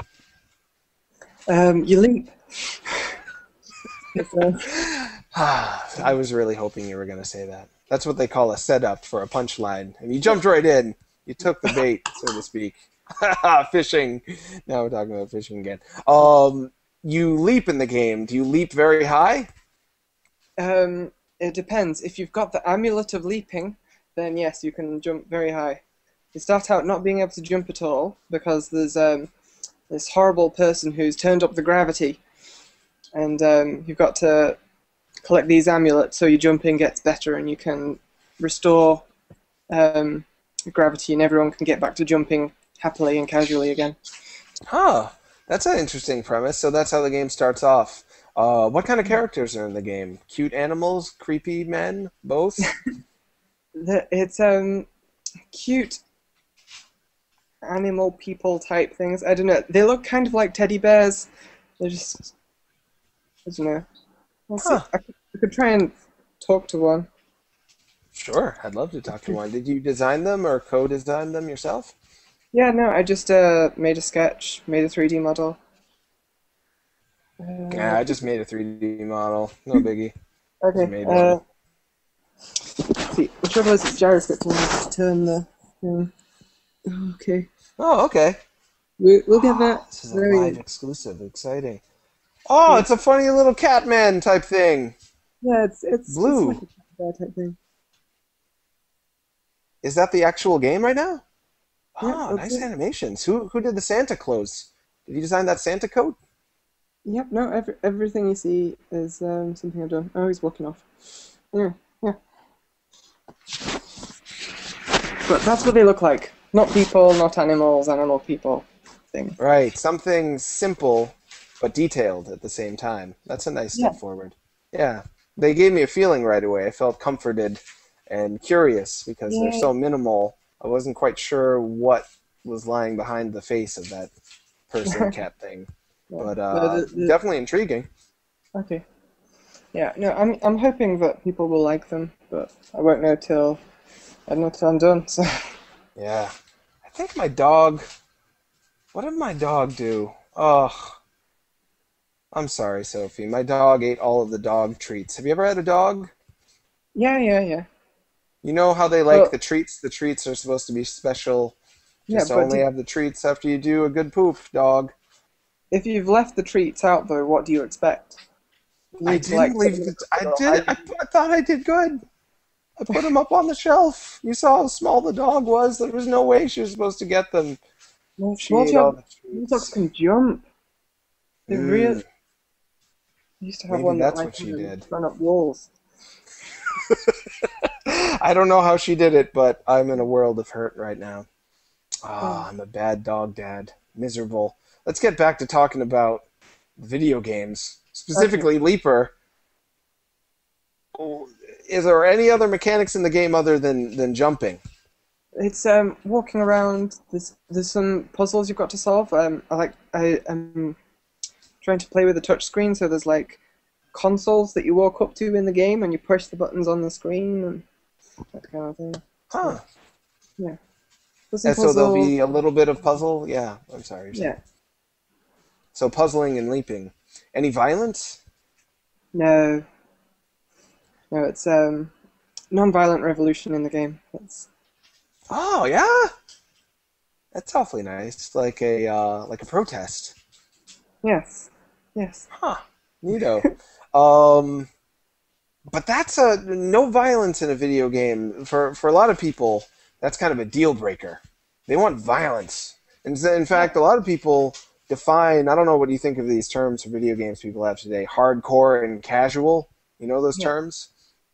[SPEAKER 4] You leap.
[SPEAKER 3] I was really hoping you were going to say that. That's what they call a setup for a punchline. And you jumped right in. You took the bait, so to speak. Fishing. Now we're talking about fishing again. You leap in the game. Do you leap very high?
[SPEAKER 4] It depends. If you've got the amulet of leaping, then yes, you can jump very high. You start out not being able to jump at all because there's this horrible person who's turned up the gravity, and you've got to collect these amulets so your jumping gets better and you can restore gravity and everyone can get back to jumping happily and casually again.
[SPEAKER 3] Huh. That's an interesting premise. So that's how the game starts off. What kind of characters are in the game? Cute animals? Creepy men? Both?
[SPEAKER 4] It's cute animal people type things. I don't know. They look kind of like teddy bears. They're just, I don't know. I could try and talk to one.
[SPEAKER 3] Sure, I'd love to talk to one. Did you design them or co-design them yourself?
[SPEAKER 4] Yeah, no, I just made a sketch, made a 3D model.
[SPEAKER 3] Yeah, I just made a 3D model. No biggie.
[SPEAKER 4] Okay. Let's see, the trouble is it's gyroscope, so I have to turn the thing. Okay.
[SPEAKER 3] Oh, okay.
[SPEAKER 4] We'll get that.
[SPEAKER 3] This is a live exclusive. Exciting. Oh, it's a funny little Catman type thing.
[SPEAKER 4] Yeah, it's
[SPEAKER 3] blue.
[SPEAKER 4] It's like a type thing.
[SPEAKER 3] Is that the actual game right now?
[SPEAKER 4] Yep,
[SPEAKER 3] Oh,
[SPEAKER 4] that's
[SPEAKER 3] nice
[SPEAKER 4] it.
[SPEAKER 3] animations. Who did the Santa clothes? Did you design that Santa coat?
[SPEAKER 4] Yep, no, everything you see is something I've done. Oh, he's walking off. Yeah, yeah. But that's what they look like. Not people, not animals, animal people thing.
[SPEAKER 3] Right, something simple but detailed at the same time. That's a nice
[SPEAKER 4] Yeah.
[SPEAKER 3] step forward. Yeah, they gave me a feeling right away. I felt comforted and curious because they're
[SPEAKER 4] Yeah.
[SPEAKER 3] so minimal. I wasn't quite sure what was lying behind the face of that person cat thing,
[SPEAKER 4] Yeah.
[SPEAKER 3] but
[SPEAKER 4] No,
[SPEAKER 3] definitely intriguing.
[SPEAKER 4] okay. Yeah, no, I'm hoping that people will like them, but I won't know till I don't know till I'm done. So
[SPEAKER 3] Yeah, I think my dog. What did my dog do? Oh, I'm sorry, Sophie. My dog ate all of the dog treats. Have you ever had a dog?
[SPEAKER 4] yeah, yeah, yeah.
[SPEAKER 3] You know how they like
[SPEAKER 4] But
[SPEAKER 3] the treats? The treats are supposed to be special.
[SPEAKER 4] yeah,
[SPEAKER 3] Just
[SPEAKER 4] but
[SPEAKER 3] only have the treats after you do a good poop, dog.
[SPEAKER 4] if you've left the treats out though, what do you expect? You
[SPEAKER 3] I
[SPEAKER 4] need to
[SPEAKER 3] didn't
[SPEAKER 4] like put them
[SPEAKER 3] leave
[SPEAKER 4] in
[SPEAKER 3] it.
[SPEAKER 4] a
[SPEAKER 3] I
[SPEAKER 4] little
[SPEAKER 3] did. I thought I did good. I put them up on the shelf. You saw how small the dog was. There was no way she was supposed to get them.
[SPEAKER 4] well,
[SPEAKER 3] She ate all the
[SPEAKER 4] small dogs
[SPEAKER 3] treats.
[SPEAKER 4] can jump. They really
[SPEAKER 3] Mm,
[SPEAKER 4] I used to have
[SPEAKER 3] maybe
[SPEAKER 4] one that
[SPEAKER 3] that's
[SPEAKER 4] like
[SPEAKER 3] what she did.
[SPEAKER 4] ran up walls.
[SPEAKER 3] I don't know how she did it, but I'm in a world of hurt right now.
[SPEAKER 4] Oh,
[SPEAKER 3] Ah, I'm a bad dog dad. Miserable. Let's get back to talking about video games,
[SPEAKER 4] okay.
[SPEAKER 3] specifically Leaper. Oh, is there any other mechanics in the game other than jumping?
[SPEAKER 4] It's walking around. There's some puzzles you've got to solve. I am trying to play with a touch screen, so there's like consoles that you walk up to in the game, and you push the buttons on the screen and that kind of thing.
[SPEAKER 3] Huh.
[SPEAKER 4] Yeah, yeah. There's some
[SPEAKER 3] And so there'll
[SPEAKER 4] puzzles.
[SPEAKER 3] be a little bit of puzzle. Yeah, I'm sorry, you're saying.
[SPEAKER 4] Yeah.
[SPEAKER 3] So puzzling and leaping. Any violence?
[SPEAKER 4] No, no. It's non-violent revolution in the game. That's
[SPEAKER 3] Oh yeah, that's awfully nice. Like a protest.
[SPEAKER 4] yes, yes.
[SPEAKER 3] Huh. Neato. Um, but that's a no violence in a video game for a lot of people. That's kind of a deal breaker. They want violence. And in fact, a lot of people define. I don't know what you think of these terms for video games people have today. Hardcore and casual. You know those
[SPEAKER 4] Yeah,
[SPEAKER 3] terms?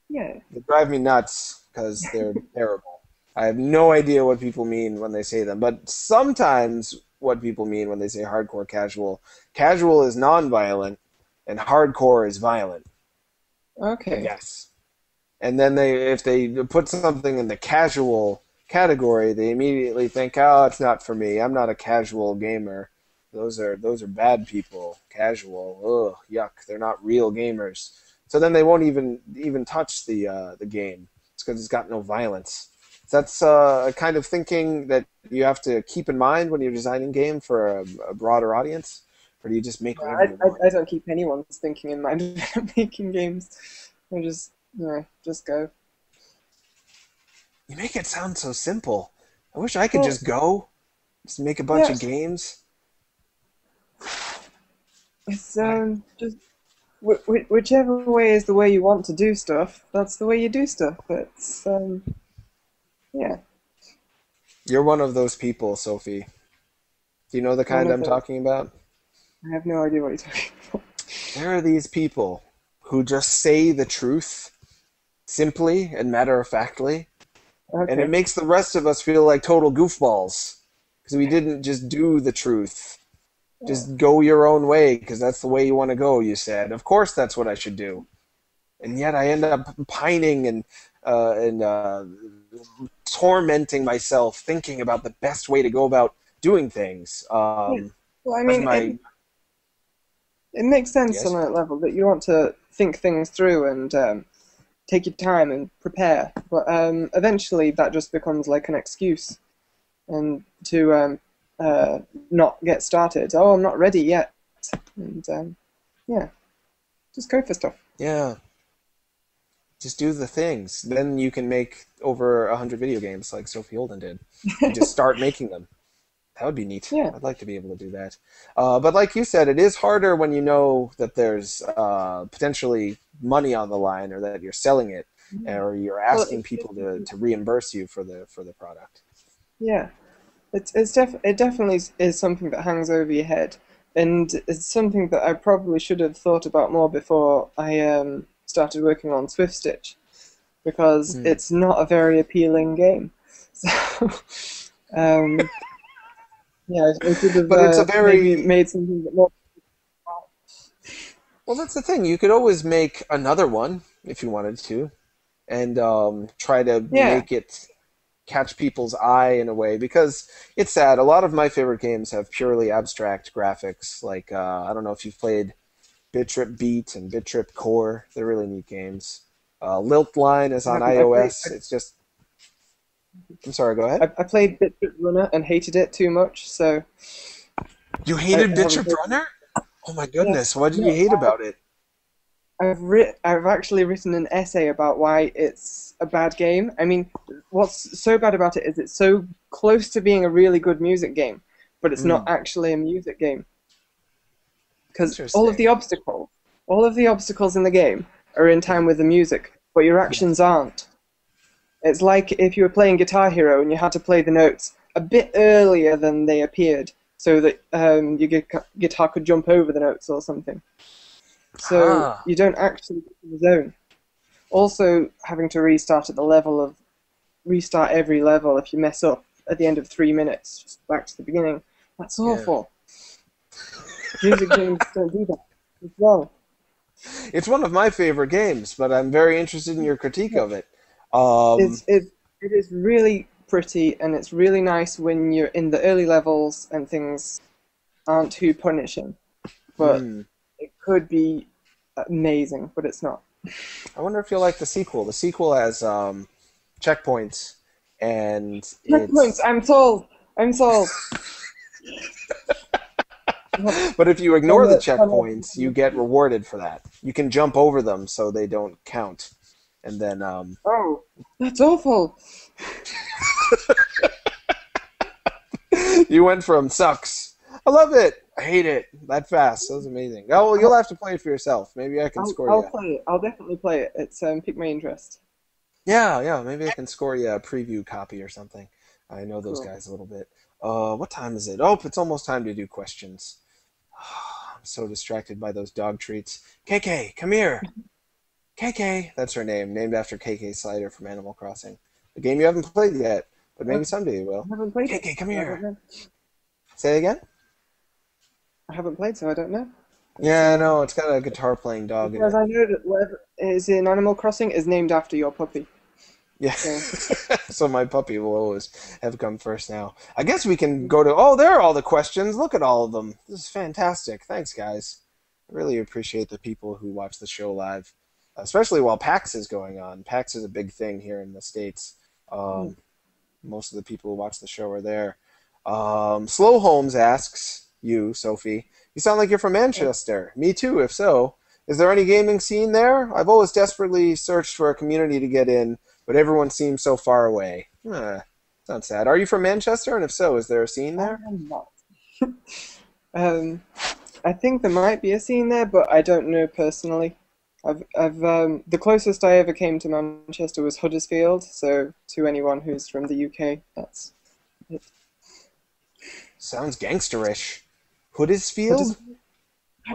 [SPEAKER 4] yeah.
[SPEAKER 3] They drive me nuts because they're terrible. I have no idea what people mean when they say them, but sometimes what people mean when they say hardcore casual. Casual is non-violent, and hardcore is violent, I
[SPEAKER 4] Okay.
[SPEAKER 3] guess. And then if they put something in the casual category, they immediately think, "Oh, it's not for me. I'm not a casual gamer. Those are bad people. Casual. Ugh, yuck. They're not real gamers." So then they won't even touch the game. It's because it's got no violence. So that's a kind of thinking that you have to keep in mind when you're designing game for a broader audience, or do you just make whatever you want?
[SPEAKER 4] I don't keep anyone's thinking in mind when I'm making games. I just just go.
[SPEAKER 3] You make it sound so simple. I wish I could
[SPEAKER 4] Well,
[SPEAKER 3] just go, just make a bunch
[SPEAKER 4] yeah,
[SPEAKER 3] of games.
[SPEAKER 4] it's
[SPEAKER 3] But
[SPEAKER 4] just whichever way is the way you want to do stuff. That's the way you do stuff. It's yeah,
[SPEAKER 3] you're one of those people, Sophie. Do you know the
[SPEAKER 4] one
[SPEAKER 3] kind
[SPEAKER 4] of
[SPEAKER 3] I'm
[SPEAKER 4] those.
[SPEAKER 3] talking about?
[SPEAKER 4] I have no idea what you're talking about.
[SPEAKER 3] There are these people who just say the truth simply and matter of factly, and it
[SPEAKER 4] Okay.
[SPEAKER 3] makes the rest of us feel like total goofballs because we didn't just do the truth.
[SPEAKER 4] Yeah.
[SPEAKER 3] Just go your own way because that's the way you want to go, you said. Of course, that's what I should do. And yet I end up pining and tormenting myself thinking about the best way to go about doing things.
[SPEAKER 4] Yeah. Well, I
[SPEAKER 3] As
[SPEAKER 4] mean,
[SPEAKER 3] my
[SPEAKER 4] it makes sense
[SPEAKER 3] yes,
[SPEAKER 4] on a level that you want to think things through and take your time and prepare. But eventually, that just becomes like an excuse and to not get started. Oh, I'm not ready yet. And yeah, just go for stuff.
[SPEAKER 3] yeah, just do the things. Then you can make over 100 video games like Sophie Houlden did. You just start making them. That would be neat.
[SPEAKER 4] Yeah,
[SPEAKER 3] I'd like to be able to do that. But like you said, it is harder when you know that there's potentially money on the line, or that you're selling it, or you're
[SPEAKER 4] well,
[SPEAKER 3] asking people to reimburse you for the product.
[SPEAKER 4] yeah. it definitely is something that hangs over your head, and it's something that I probably should have thought about more before I started working on Swift Stitch, because
[SPEAKER 3] Hmm.
[SPEAKER 4] it's not a very appealing game. So, um, yeah, I should have
[SPEAKER 3] But it's a
[SPEAKER 4] maybe
[SPEAKER 3] very
[SPEAKER 4] made something that more.
[SPEAKER 3] well. That's the thing. You could always make another one if you wanted to, and try to
[SPEAKER 4] Yeah,
[SPEAKER 3] make it catch people's eye in a way because it's sad. A lot of my favorite games have purely abstract graphics. Like I don't know if you've played Bit Trip Beat and Bit Trip Core. They're really neat games. Lilt Line is
[SPEAKER 4] I
[SPEAKER 3] on
[SPEAKER 4] haven't. I played.
[SPEAKER 3] iOS. It's just. I'm sorry. Go ahead.
[SPEAKER 4] I played Bit Bit Runner and hated it too much, so
[SPEAKER 3] You hated
[SPEAKER 4] I
[SPEAKER 3] Bit
[SPEAKER 4] haven't
[SPEAKER 3] Trip
[SPEAKER 4] played.
[SPEAKER 3] Runner? Oh my
[SPEAKER 4] Yeah,
[SPEAKER 3] goodness! What did you
[SPEAKER 4] no,
[SPEAKER 3] hate about it?
[SPEAKER 4] I've actually written an essay about why it's a bad game. I mean, what's so bad about it is it's so close to being a really good music game, but it's not
[SPEAKER 3] Hmm.
[SPEAKER 4] actually a music game because
[SPEAKER 3] Interesting.
[SPEAKER 4] all of the obstacles in the game are in time with the music, but your actions aren't. It's like if you were playing Guitar Hero and you had to play the notes a bit earlier than they appeared, so that your guitar could jump over the notes or something. So
[SPEAKER 3] Ah.
[SPEAKER 4] you don't actually get to the zone. Also, having to restart every level if you mess up at the end of 3 minutes, just back to the beginning. That's
[SPEAKER 3] Yeah.
[SPEAKER 4] awful. Music games don't do that. It's wrong.
[SPEAKER 3] It's one of my favorite games, but I'm very interested in your critique of it. Um,
[SPEAKER 4] It's it is really pretty and it's really nice when you're in the early levels and things aren't too punishing. But
[SPEAKER 3] hmm.
[SPEAKER 4] it could be amazing, but it's not.
[SPEAKER 3] I wonder if you'll like the sequel. The sequel has checkpoints, and
[SPEAKER 4] Checkpoints.
[SPEAKER 3] it's.
[SPEAKER 4] I'm sold. I'm sold.
[SPEAKER 3] But if you
[SPEAKER 4] Tell
[SPEAKER 3] ignore the
[SPEAKER 4] me- tell
[SPEAKER 3] checkpoints, you
[SPEAKER 4] me-
[SPEAKER 3] get rewarded for that. You can jump over them so they don't count, and then
[SPEAKER 4] Oh, that's awful.
[SPEAKER 3] you went from sucks. I love it. I hate it that fast. That was amazing. Oh, well, you'll have to play it for yourself. Maybe I can score
[SPEAKER 4] I'll
[SPEAKER 3] you.
[SPEAKER 4] play it. I'll definitely play it. It's piqued my interest.
[SPEAKER 3] Yeah, yeah. Maybe I can score you a preview copy or something. I know those
[SPEAKER 4] Cool.
[SPEAKER 3] guys a little bit. What time is it? Oh, it's almost time to do questions. I'm so distracted by those dog treats. KK, come here. KK. That's her name, named after KK Slider from Animal Crossing. The game you haven't played yet, but maybe someday you
[SPEAKER 4] I
[SPEAKER 3] will.
[SPEAKER 4] haven't played it.
[SPEAKER 3] KK, come
[SPEAKER 4] So I don't
[SPEAKER 3] here.
[SPEAKER 4] know.
[SPEAKER 3] Say it again?
[SPEAKER 4] I haven't played, so I don't know. It's
[SPEAKER 3] Yeah, no, it's got a guitar playing dog in
[SPEAKER 4] because
[SPEAKER 3] it.
[SPEAKER 4] I know that whatever is in Animal Crossing is named after your puppy.
[SPEAKER 3] Yeah.
[SPEAKER 4] So
[SPEAKER 3] So my puppy will always have come first now. I guess we can go to. Oh, there are all the questions. Look at all of them. This is fantastic. Thanks, guys. I really appreciate the people who watch the show live, especially while PAX is going on. PAX is a big thing here in the States.
[SPEAKER 4] mm,
[SPEAKER 3] Um, Most of the people who watch the show are there. Slow Holmes asks you, Sophie, you sound like you're from Manchester. Me too, if so. Is there any gaming scene there? I've always desperately searched for a community to get in, but everyone seems so far away. Sounds sad. Are you from Manchester? And if so, is there a scene
[SPEAKER 4] I
[SPEAKER 3] there?
[SPEAKER 4] am not. Um, I think there might be a scene there, but I don't know personally. I've the closest I ever came to Manchester was Huddersfield, so to anyone who's from the UK, that's it.
[SPEAKER 3] Sounds gangsterish. Huddersfield?
[SPEAKER 4] Huddersfield.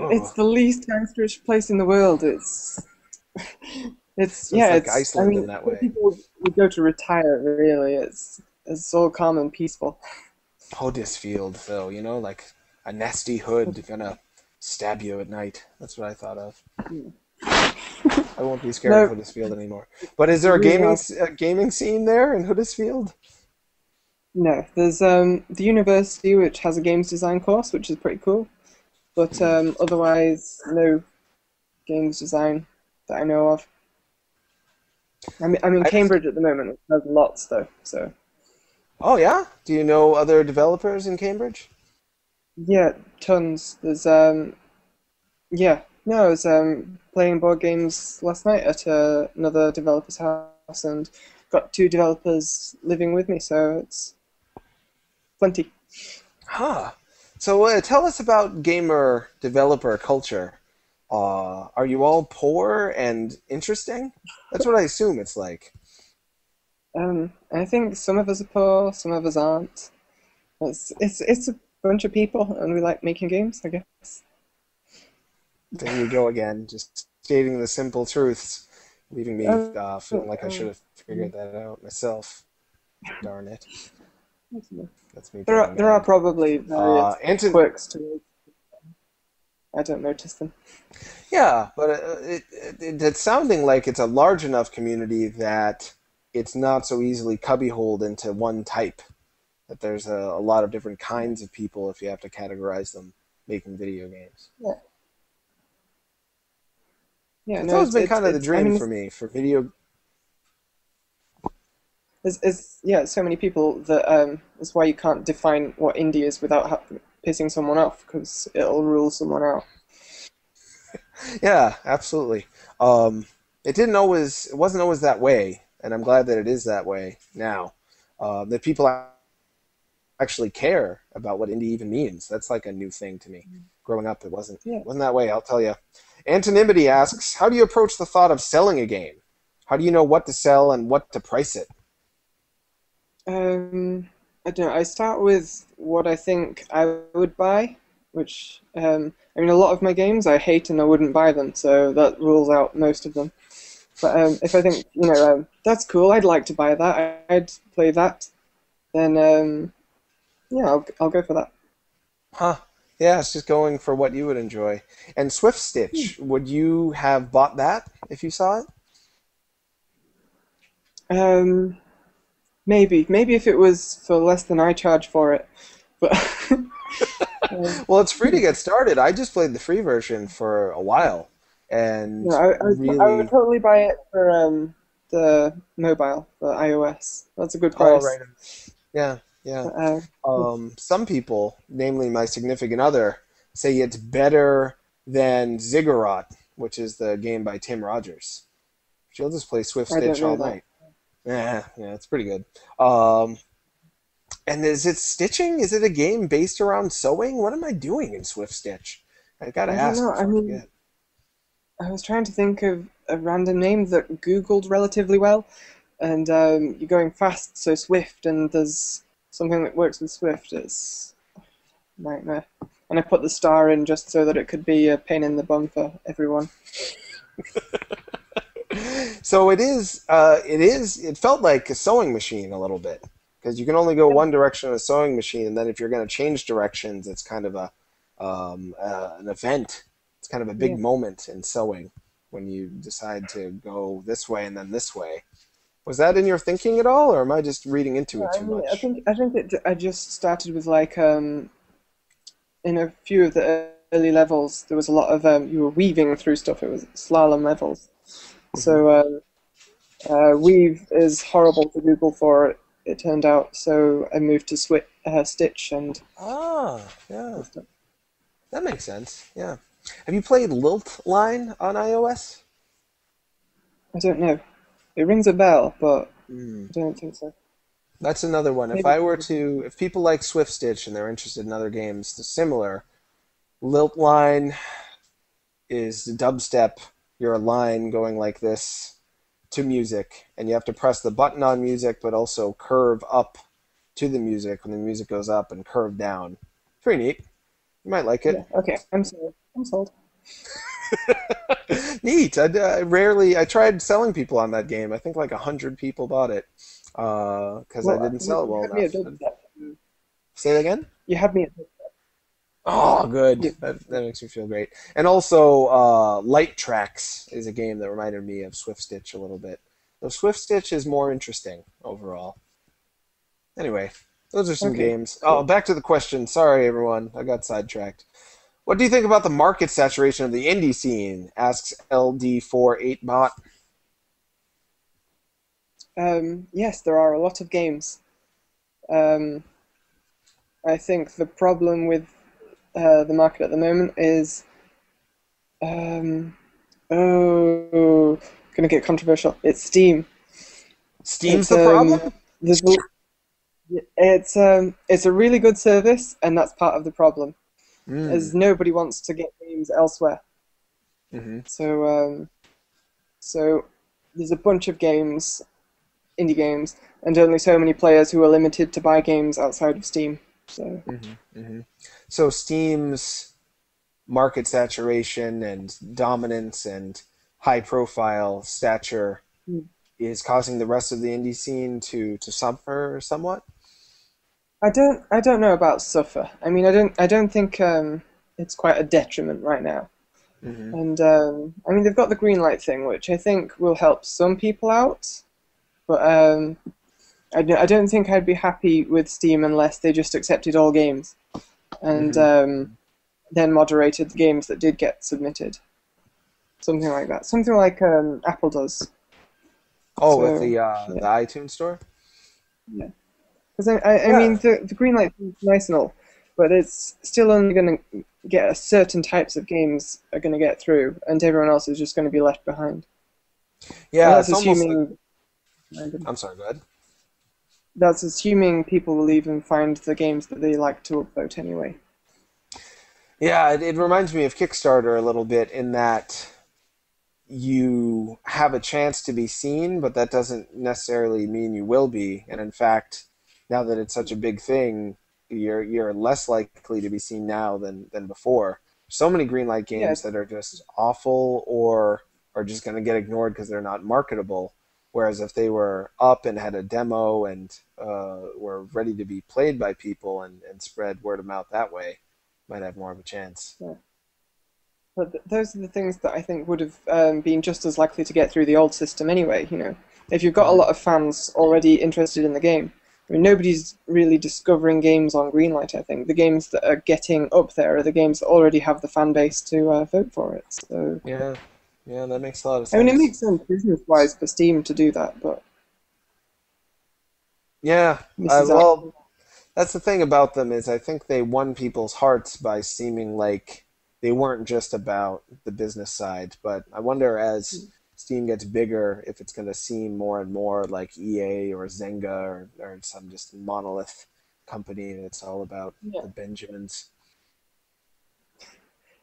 [SPEAKER 4] It's
[SPEAKER 3] Oh,
[SPEAKER 4] the least gangsterish place in the world. It's
[SPEAKER 3] so it's
[SPEAKER 4] yeah,
[SPEAKER 3] like
[SPEAKER 4] it's I
[SPEAKER 3] Iceland in
[SPEAKER 4] mean
[SPEAKER 3] that
[SPEAKER 4] where
[SPEAKER 3] way.
[SPEAKER 4] people would go to retire really. It's all calm and peaceful.
[SPEAKER 3] Huddersfield, though, like a nasty hood gonna stab you at night. That's what I thought of. I won't be scared of
[SPEAKER 4] No,
[SPEAKER 3] Huddersfield anymore. But is
[SPEAKER 4] you
[SPEAKER 3] there a
[SPEAKER 4] really are.
[SPEAKER 3] gaming scene there in Huddersfield?
[SPEAKER 4] No, there's the university which has a games design course, which is pretty cool. But
[SPEAKER 3] Hmm.
[SPEAKER 4] otherwise, no games design that I know of. I'm in
[SPEAKER 3] I just,
[SPEAKER 4] Cambridge at the moment, which has lots though. So
[SPEAKER 3] oh yeah? Do you know other developers in Cambridge?
[SPEAKER 4] yeah, tons. There's yeah, no, I was playing board games last night at another developer's house and got two developers living with me, so it's plenty.
[SPEAKER 3] Huh. So tell us about gamer developer culture. Are you all poor and interesting? That's what I assume it's like.
[SPEAKER 4] I think some of us are poor, some of us aren't. It's a bunch of people, and we like making games, I guess.
[SPEAKER 3] There you go again, just stating the simple truths, leaving me
[SPEAKER 4] Um,
[SPEAKER 3] feeling like I should have figured that out myself. Darn it. That's me getting
[SPEAKER 4] there are
[SPEAKER 3] mad.
[SPEAKER 4] probably various
[SPEAKER 3] Anton,
[SPEAKER 4] quirks to it. I don't notice them.
[SPEAKER 3] yeah, but it's sounding like it's a large enough community that it's not so easily cubbyholed into one type. That there's a lot of different kinds of people if you have to categorize them making video games.
[SPEAKER 4] Yeah, yeah.
[SPEAKER 3] It's
[SPEAKER 4] No,
[SPEAKER 3] always been kind of the
[SPEAKER 4] I
[SPEAKER 3] dream
[SPEAKER 4] mean,
[SPEAKER 3] for me for video.
[SPEAKER 4] it's so many people that that's why you can't define what indie is without pissing someone off because it'll rule someone out.
[SPEAKER 3] Yeah, absolutely. It wasn't always that way, and I'm glad that it is that way now. That people actually care about what indie even means. That's like a new thing to me. Growing up, it
[SPEAKER 4] Yeah.
[SPEAKER 3] wasn't that way. I'll tell you. Antonymity asks, how do you approach the thought of selling a game? How do you know what to sell and what to price it?
[SPEAKER 4] I don't know. I start with what I think I would buy, which I mean, a lot of my games I hate and I wouldn't buy them, so that rules out most of them. But if I think, that's cool, I'd like to buy that, I'd play that, then yeah, I'll go for that.
[SPEAKER 3] Huh. Yeah, it's just going for what you would enjoy. And Swift Stitch, would you have bought that if you saw it?
[SPEAKER 4] Um, maybe if it was for less than I charge for it, but
[SPEAKER 3] Well, it's free to get started. I just played the free version for a while, and
[SPEAKER 4] no, I would
[SPEAKER 3] really,
[SPEAKER 4] totally buy it for the mobile, for iOS. That's a good
[SPEAKER 3] oh
[SPEAKER 4] price.
[SPEAKER 3] right, yeah, yeah.
[SPEAKER 4] Uh,
[SPEAKER 3] Some people, namely my significant other, say it's better than Ziggurat, which is the game by Tim Rogers. She'll just play Swift
[SPEAKER 4] I don't
[SPEAKER 3] Stitch all
[SPEAKER 4] know that.
[SPEAKER 3] night. Yeah, it's pretty good. Um, and is it stitching? Is it a game based around sewing? What am I doing in Swift Stitch? I gotta
[SPEAKER 4] I don't
[SPEAKER 3] ask
[SPEAKER 4] know. I
[SPEAKER 3] before I
[SPEAKER 4] mean,
[SPEAKER 3] forget.
[SPEAKER 4] I was trying to think of a random name that Googled relatively well, and you're going fast, so Swift, and there's something that works with Swift. It's a nightmare. And I put the star in just so that it could be a pain in the bum for everyone.
[SPEAKER 3] So it is. It is. It felt like a sewing machine a little bit because you can only go one direction on a sewing machine, and then if you're going to change directions, it's kind of an event. It's kind of a
[SPEAKER 4] Yeah.
[SPEAKER 3] big moment in sewing when you decide to go this way and then this way. Was that in your thinking at all, or am I just reading into
[SPEAKER 4] Yeah,
[SPEAKER 3] it
[SPEAKER 4] I
[SPEAKER 3] too
[SPEAKER 4] mean,
[SPEAKER 3] much?
[SPEAKER 4] I think I just started with like in a few of the early levels there was a lot of you were weaving through stuff. It was slalom levels.
[SPEAKER 3] Hmm.
[SPEAKER 4] So weave is horrible to Google for it. It turned out. So I moved to Stitch and
[SPEAKER 3] Ah, yeah,
[SPEAKER 4] stuff.
[SPEAKER 3] that makes sense. Yeah. Have you played Lilt Line on iOS?
[SPEAKER 4] I don't know. It rings a bell, but
[SPEAKER 3] Hmm.
[SPEAKER 4] I don't think so.
[SPEAKER 3] That's another one.
[SPEAKER 4] Maybe.
[SPEAKER 3] If people like Swift Stitch and they're interested in other games similar, Lilt Line is the dubstep. You're a line going like this to music, and you have to press the button on music, but also curve up to the music when the music goes up and curve down. Pretty neat. You might like
[SPEAKER 4] Yeah.
[SPEAKER 3] it.
[SPEAKER 4] Okay. I'm sold. I'm sold.
[SPEAKER 3] Neat. I tried selling people on that game. I think like 100 people bought it because I
[SPEAKER 4] Well,
[SPEAKER 3] didn't sell it
[SPEAKER 4] you
[SPEAKER 3] well
[SPEAKER 4] had me at
[SPEAKER 3] enough.
[SPEAKER 4] dubstep.
[SPEAKER 3] Say that again?
[SPEAKER 4] You had me at
[SPEAKER 3] Oh, good.
[SPEAKER 4] yeah.
[SPEAKER 3] That makes me feel great. And also, Light Tracks is a game that reminded me of Swift Stitch a little bit. Though Swift Stitch is more interesting overall. Anyway, those are some
[SPEAKER 4] Okay.
[SPEAKER 3] games. Oh,
[SPEAKER 4] Cool.
[SPEAKER 3] back to the question. Sorry, everyone. I got sidetracked. What do you think about the market saturation of the indie scene? Asks LD48Bot.
[SPEAKER 4] Yes, there are a lot of games. Um, I think the problem with the market at the moment is, um, oh, gonna get controversial. It's Steam.
[SPEAKER 3] Steam's
[SPEAKER 4] It's
[SPEAKER 3] the problem?
[SPEAKER 4] there's a- it's a really good service, and that's part of the problem,
[SPEAKER 3] Mm.
[SPEAKER 4] as nobody wants to get games elsewhere.
[SPEAKER 3] Hmm.
[SPEAKER 4] So there's a bunch of games, indie games, and only so many players who are limited to buy games outside of Steam. So
[SPEAKER 3] So Steam's market saturation and dominance and high profile stature is causing the rest of the indie scene to suffer somewhat.
[SPEAKER 4] I don't know about suffer. I mean, I don't think it's quite a detriment right now. And I mean, they've got the green light thing, which I think will help some people out. But I don't think I'd be happy with Steam unless they just accepted all games and then moderated the games that did get submitted. Something like that. Something like Apple does.
[SPEAKER 3] Oh,
[SPEAKER 4] So,
[SPEAKER 3] with the iTunes store.
[SPEAKER 4] Yeah. Because I mean, the green light is nice and all, but it's still only going to get certain types of games are going to get through, and everyone else is just going to be left behind.
[SPEAKER 3] Yeah,
[SPEAKER 4] that's
[SPEAKER 3] it's
[SPEAKER 4] assuming.
[SPEAKER 3] I'm sorry, go ahead.
[SPEAKER 4] That's assuming people will even find the games that they like to upvote anyway.
[SPEAKER 3] Yeah, it reminds me of Kickstarter a little bit in that you have a chance to be seen, but that doesn't necessarily mean you will be. And in fact, now that it's such a big thing, you're less likely to be seen now than before. So many greenlight games that are just awful or are just going to get ignored because they're not marketable. Whereas if they were up and had a demo and were ready to be played by people and spread word of mouth that way, might have more of a chance.
[SPEAKER 4] Yeah. But those are the things that I think would have been just as likely to get through the old system anyway. You know, if you've got a lot of fans already interested in the game, I mean, nobody's really discovering games on Greenlight. I think the games that are getting up there are the games that already have the fan base to vote for it. So
[SPEAKER 3] yeah, that makes a lot of sense.
[SPEAKER 4] I mean, it makes sense business-wise for Steam to do that, but
[SPEAKER 3] yeah, well, that's the thing about them is I think they won people's hearts by seeming like they weren't just about the business side. But I wonder as Steam gets bigger if it's going to seem more and more like EA or Zynga or some just monolith company that's all about the Benjamins.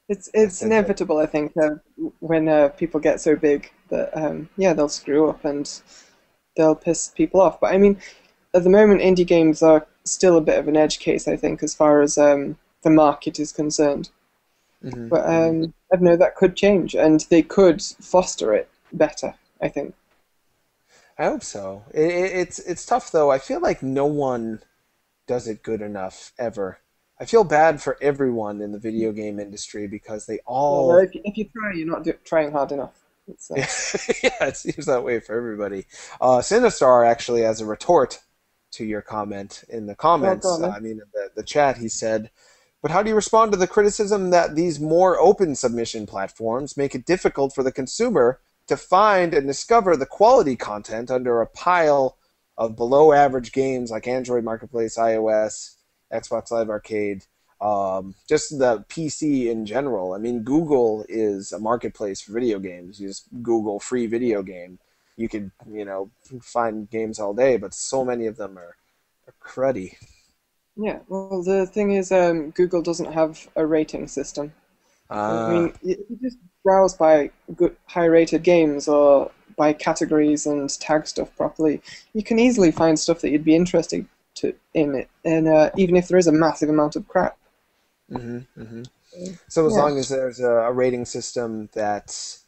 [SPEAKER 4] It's inevitable, I think, when people get so big that they'll screw up and they'll piss people off. But I mean, at the moment, indie games are still a bit of an edge case, I think, as far as the market is concerned. But I don't know, that could change, and they could foster it better, I think.
[SPEAKER 3] I hope so. It's tough, though. I feel like no one does it good enough, ever. I feel bad for everyone in the video game industry because they all...
[SPEAKER 4] Well, if you try, you're not trying hard enough.
[SPEAKER 3] Yeah, it seems that way for everybody. Sinistar, actually, as a retort to your comment in the comments, in the chat, he said, but how do you respond to the criticism that these more open submission platforms make it difficult for the consumer to find and discover the quality content under a pile of below-average games like Android Marketplace, iOS, Xbox Live Arcade, just the PC in general? I mean, Google is a marketplace for video games. You just Google free video game. You could, find games all day, but so many of them are cruddy.
[SPEAKER 4] Yeah, well, the thing is, Google doesn't have a rating system. I mean, if you just browse by high-rated games or by categories and tag stuff properly, you can easily find stuff that you'd be interested in it, and even if there is a massive amount of crap.
[SPEAKER 3] So as long as there's a rating system that's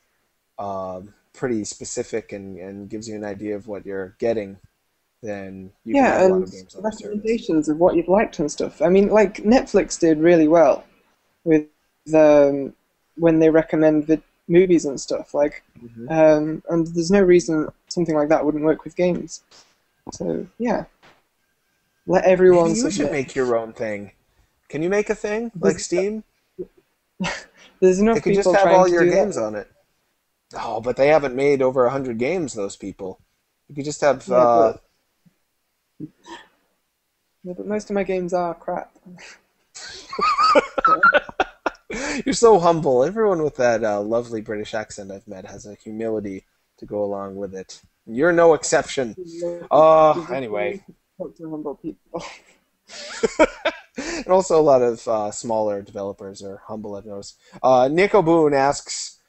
[SPEAKER 3] pretty specific and gives you an idea of what you're getting, then you can have a lot of games on the service.
[SPEAKER 4] Recommendations of what you've liked and stuff. I mean, like Netflix did really well with when they recommend movies and stuff. And there's no reason something like that wouldn't work with games. So yeah, let everyone.
[SPEAKER 3] Maybe you should make your own thing. Can you make a thing like Steam?
[SPEAKER 4] There's enough
[SPEAKER 3] people. They could just have all your games on it. Oh, but they haven't made over 100 games. Those people. You could just have.
[SPEAKER 4] Yeah, but most of my games are crap.
[SPEAKER 3] You're so humble. Everyone with that lovely British accent I've met has a humility to go along with it. You're no exception. Anyway.
[SPEAKER 4] Talk to humble people.
[SPEAKER 3] And also a lot of smaller developers are humble, I've noticed. Nico Boone asks,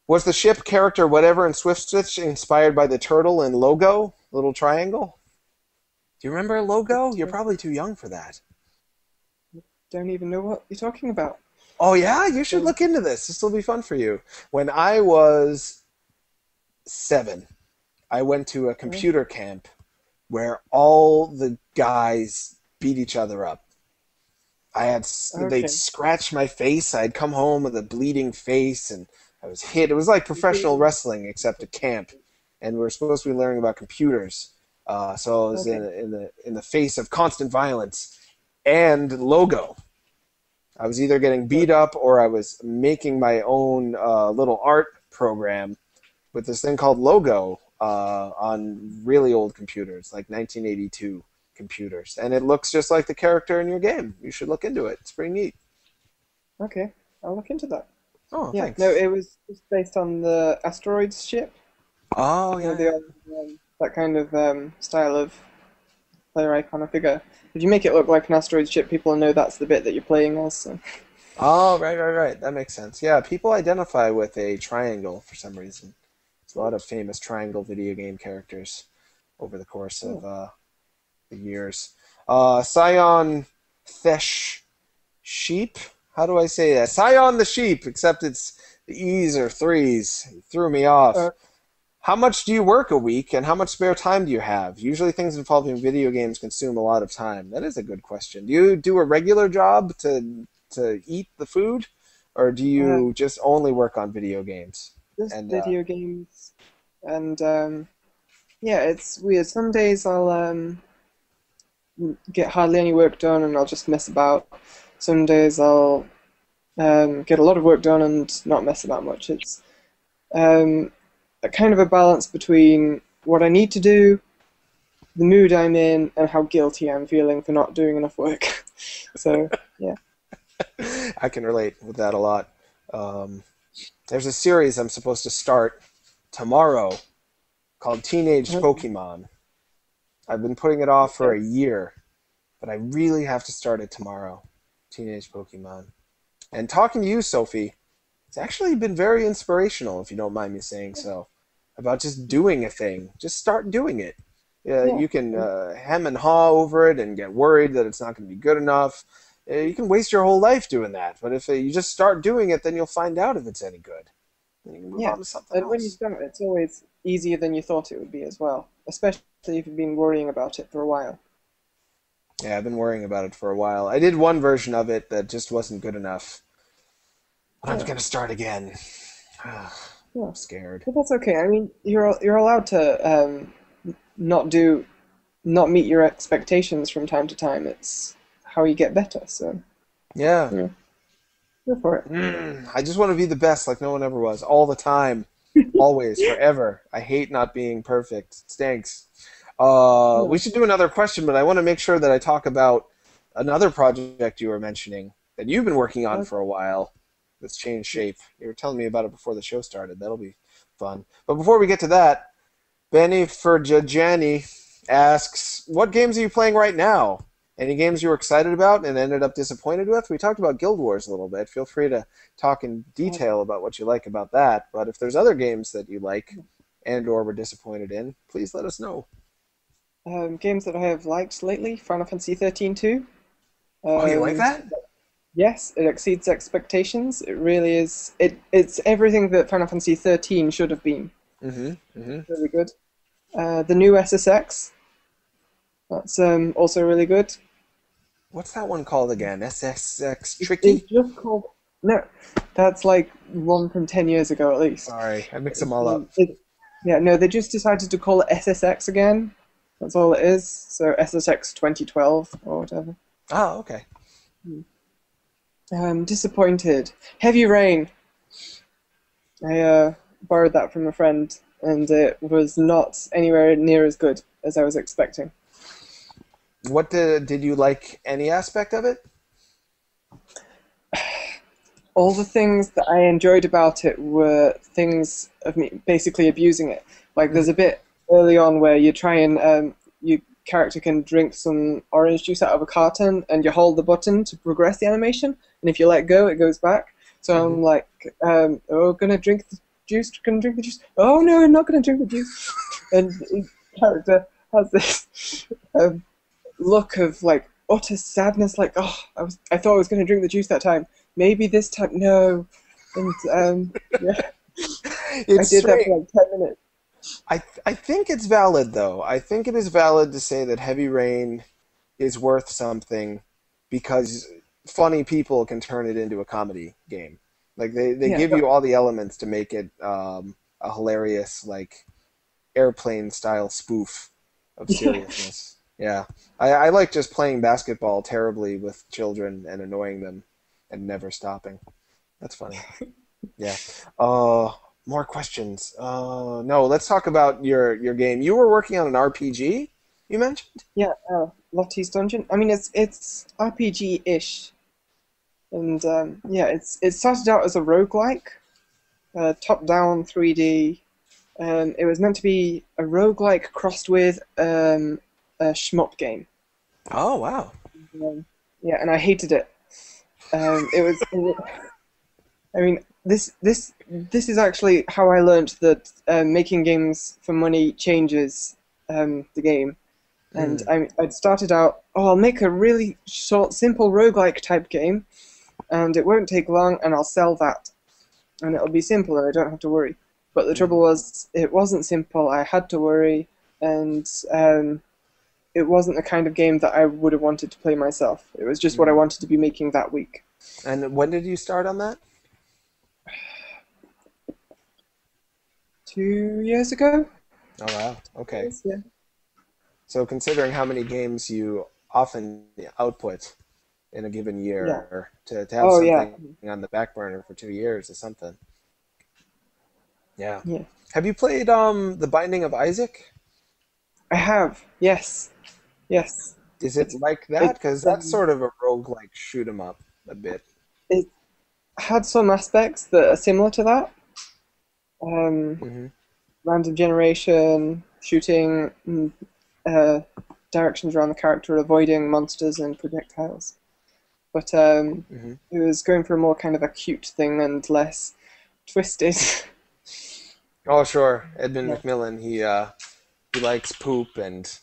[SPEAKER 3] was the ship character whatever in Swift Switch inspired by the turtle in Logo? Little triangle? Do you remember Logo? You're probably too young for that.
[SPEAKER 4] don't even know what you're talking about.
[SPEAKER 3] Oh yeah, you should look into this. This will be fun for you. When I was 7, I went to a computer camp where all the guys beat each other up. They'd
[SPEAKER 4] Okay.
[SPEAKER 3] scratch my face. I'd come home with a bleeding face, and I was hit. It was like professional wrestling, except a camp, and we were supposed to be learning about computers. So I was
[SPEAKER 4] Okay.
[SPEAKER 3] in the face of constant violence and logo. I was either getting beat up or I was making my own little art program with this thing called Logo on really old computers, like 1982 computers. And it looks just like the character in your game. You should look into it. It's pretty neat.
[SPEAKER 4] Okay, I'll look into that.
[SPEAKER 3] Oh,
[SPEAKER 4] Yeah,
[SPEAKER 3] thanks.
[SPEAKER 4] no, it was just based on the asteroids ship.
[SPEAKER 3] Oh,
[SPEAKER 4] You know,
[SPEAKER 3] yeah.
[SPEAKER 4] that kind of style of player icon or figure. If you make it look like an asteroid ship, people know that's the bit that you're playing as. So.
[SPEAKER 3] Oh, right. That makes sense. Yeah, people identify with a triangle for some reason. There's a lot of famous triangle video game characters over the course of the years. Scion Thesh Sheep? How do I say that? Scion the Sheep, except it's the E's or threes. You threw me off. How much do you work a week, and how much spare time do you have? Usually things involving video games consume a lot of time. That is a good question. Do you do a regular job to eat the food, or do you just only work on video games?
[SPEAKER 4] Just
[SPEAKER 3] And
[SPEAKER 4] video games, and yeah, it's weird. Some days I'll get hardly any work done, and I'll just mess about. Some days I'll get a lot of work done and not mess about much. It's a kind of a balance between what I need to do, the mood I'm in, and how guilty I'm feeling for not doing enough work. So, yeah.
[SPEAKER 3] I can relate with that a lot. There's a series I'm supposed to start tomorrow called Teenage Pokemon. I've been putting it off for a year, but I really have to start it tomorrow. Teenage Pokemon. And talking to you, Sophie, it's actually been very inspirational, if you don't mind me saying so, about just doing a thing. Just start doing it. Yeah,
[SPEAKER 4] Yeah.
[SPEAKER 3] you can hem and haw over it and get worried that it's not going to be good enough. You can waste your whole life doing that, but if you just start doing it, then you'll find out if it's any good. Then you can move on to something
[SPEAKER 4] And when
[SPEAKER 3] else.
[SPEAKER 4] you've done it, it's always easier than you thought it would be as well, especially if you've been worrying about it for a while.
[SPEAKER 3] Yeah, I've been worrying about it for a while. I did one version of it that just wasn't good enough. But I'm
[SPEAKER 4] Yeah.
[SPEAKER 3] going to start again.
[SPEAKER 4] Yeah.
[SPEAKER 3] I'm scared.
[SPEAKER 4] But that's okay. I mean, you're allowed to not meet your expectations from time to time. It's how you get better. So
[SPEAKER 3] Yeah.
[SPEAKER 4] yeah, go for it.
[SPEAKER 3] I just want to be the best like no one ever was. All the time. Always. Forever. I hate not being perfect. It stinks. We should do another question, but I want to make sure that I talk about another project you were mentioning that you've been working on for a while that's changed shape. You were telling me about it before the show started. That'll be fun. But before we get to that, Benny Ferjajani asks, what games are you playing right now? Any games you were excited about and ended up disappointed with? We talked about Guild Wars a little bit. Feel free to talk in detail about what you like about that. But if there's other games that you like and or were disappointed in, please let us know.
[SPEAKER 4] Games that I have liked lately: Final Fantasy 13 too.
[SPEAKER 3] Oh, you like that?
[SPEAKER 4] Yes, it exceeds expectations. It really is. It's everything that Final Fantasy 13 should have been. Really good. The new SSX. That's also really good.
[SPEAKER 3] What's that one called again? SSX Tricky?
[SPEAKER 4] It's just called no. That's like one from 10 years ago at least.
[SPEAKER 3] Sorry, I mixed them all up.
[SPEAKER 4] Yeah, no, they just decided to call it SSX again. That's all it is. So SSX 2012 or whatever.
[SPEAKER 3] Oh, okay.
[SPEAKER 4] Disappointed. Heavy Rain. I borrowed that from a friend, and it was not anywhere near as good as I was expecting.
[SPEAKER 3] What did you like any aspect of it?
[SPEAKER 4] All the things that I enjoyed about it were things of me basically abusing it. Like there's a bit early on where you try and your character can drink some orange juice out of a carton, and you hold the button to progress the animation, and if you let go, it goes back. So I'm like, gonna drink the juice, gonna drink the juice. Oh no, I'm not gonna drink the juice. And the character has this look of like utter sadness. Like, oh, I thought I was going to drink the juice that time. Maybe this time, no. And yeah, I
[SPEAKER 3] It's
[SPEAKER 4] did that
[SPEAKER 3] strange.
[SPEAKER 4] for like 10 minutes.
[SPEAKER 3] I think it's valid though. I think it is valid to say that Heavy Rain is worth something because funny people can turn it into a comedy game. Like they
[SPEAKER 4] Yeah,
[SPEAKER 3] give you all the elements to make it a hilarious like airplane style spoof of
[SPEAKER 4] yeah.
[SPEAKER 3] seriousness. Yeah. I like just playing basketball terribly with children and annoying them and never stopping. That's funny. Yeah. More questions. No, let's talk about your game. You were working on an RPG, you mentioned?
[SPEAKER 4] Yeah, Lottie's Dungeon. I mean, it's RPG-ish, and yeah, it started out as a roguelike, top-down 3D. It was meant to be a roguelike crossed with a shmup game.
[SPEAKER 3] Oh, wow.
[SPEAKER 4] Yeah, and I hated it. I mean, this is actually how I learned that making games for money changes the game. And
[SPEAKER 3] Mm.
[SPEAKER 4] I'd started out, oh, I'll make a really short, simple roguelike type game, and it won't take long, and I'll sell that. And it'll be simple, and I don't have to worry. But the trouble
[SPEAKER 3] Mm.
[SPEAKER 4] was, it wasn't simple, I had to worry, and it wasn't the kind of game that I would have wanted to play myself. It was just what I
[SPEAKER 3] Mm.
[SPEAKER 4] wanted to be making that week.
[SPEAKER 3] And when did you start on that?
[SPEAKER 4] 2 years ago?
[SPEAKER 3] Oh, wow. Okay.
[SPEAKER 4] Yes, yeah.
[SPEAKER 3] So considering how many games you often output in a given
[SPEAKER 4] Yeah.
[SPEAKER 3] year, to have
[SPEAKER 4] Oh, yeah.
[SPEAKER 3] something on the back burner for 2 years is something. Yeah.
[SPEAKER 4] Yeah.
[SPEAKER 3] Have you played The Binding of Isaac?
[SPEAKER 4] I have. Yes. Yes.
[SPEAKER 3] Is it
[SPEAKER 4] It's
[SPEAKER 3] like that?
[SPEAKER 4] it's
[SPEAKER 3] Because that's sort of a roguelike shoot 'em up a bit.
[SPEAKER 4] it had some aspects that are similar to that. Um,
[SPEAKER 3] Hmm.
[SPEAKER 4] Random generation, shooting, uh, directions around the character, avoiding monsters and projectiles. But
[SPEAKER 3] Hmm.
[SPEAKER 4] it was going for a more kind of acute thing and less twisted.
[SPEAKER 3] Oh, sure. Edmund
[SPEAKER 4] Yeah.
[SPEAKER 3] Macmillan, he likes poop and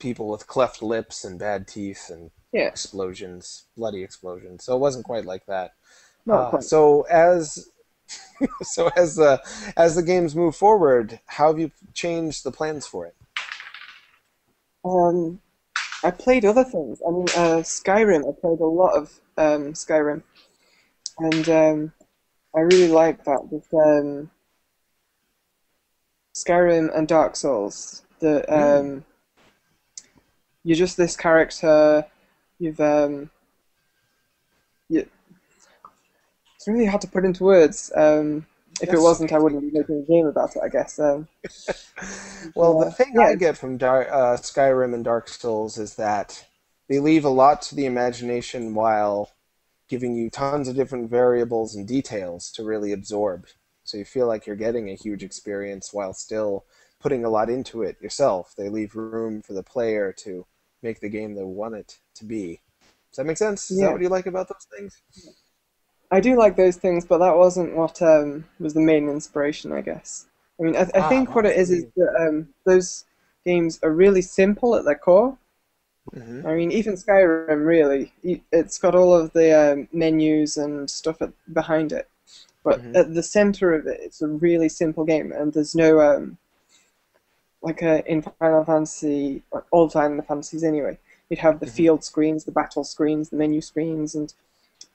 [SPEAKER 3] people with cleft lips and bad teeth and
[SPEAKER 4] Yeah,
[SPEAKER 3] explosions, bloody explosions. So it wasn't quite like that.
[SPEAKER 4] not quite.
[SPEAKER 3] So as so as the games move forward, how have you changed the plans for it?
[SPEAKER 4] Um, I played other things. I mean, Skyrim. I played a lot of Skyrim, and I really like that. With Skyrim and Dark Souls, the
[SPEAKER 3] Mm,
[SPEAKER 4] you're just this character. You've you, it's really hard to put into words. If it
[SPEAKER 3] that's
[SPEAKER 4] wasn't, I
[SPEAKER 3] okay.
[SPEAKER 4] wouldn't be making a game about it, I guess.
[SPEAKER 3] Well, the thing
[SPEAKER 4] Yeah,
[SPEAKER 3] I get from Skyrim and Dark Souls is that they leave a lot to the imagination while giving you tons of different variables and details to really absorb. So you feel like you're getting a huge experience while still putting a lot into it yourself. They leave room for the player to make the game they want it to be. Does that make sense? Is that
[SPEAKER 4] yeah,
[SPEAKER 3] what you like about those things?
[SPEAKER 4] I do like those things, but that wasn't what was the main inspiration, I guess. I mean, I
[SPEAKER 3] Ah,
[SPEAKER 4] think
[SPEAKER 3] what
[SPEAKER 4] what
[SPEAKER 3] was
[SPEAKER 4] it
[SPEAKER 3] the
[SPEAKER 4] is
[SPEAKER 3] main?
[SPEAKER 4] that those games are really simple at their core.
[SPEAKER 3] Hmm.
[SPEAKER 4] I mean, even Skyrim, really, it's got all of the menus and stuff behind it. But
[SPEAKER 3] Hmm.
[SPEAKER 4] at the center of it, it's a really simple game, and there's no like in Final Fantasy, or all Final Fantasies anyway. You'd have the
[SPEAKER 3] Hmm.
[SPEAKER 4] field screens, the battle screens, the menu screens, and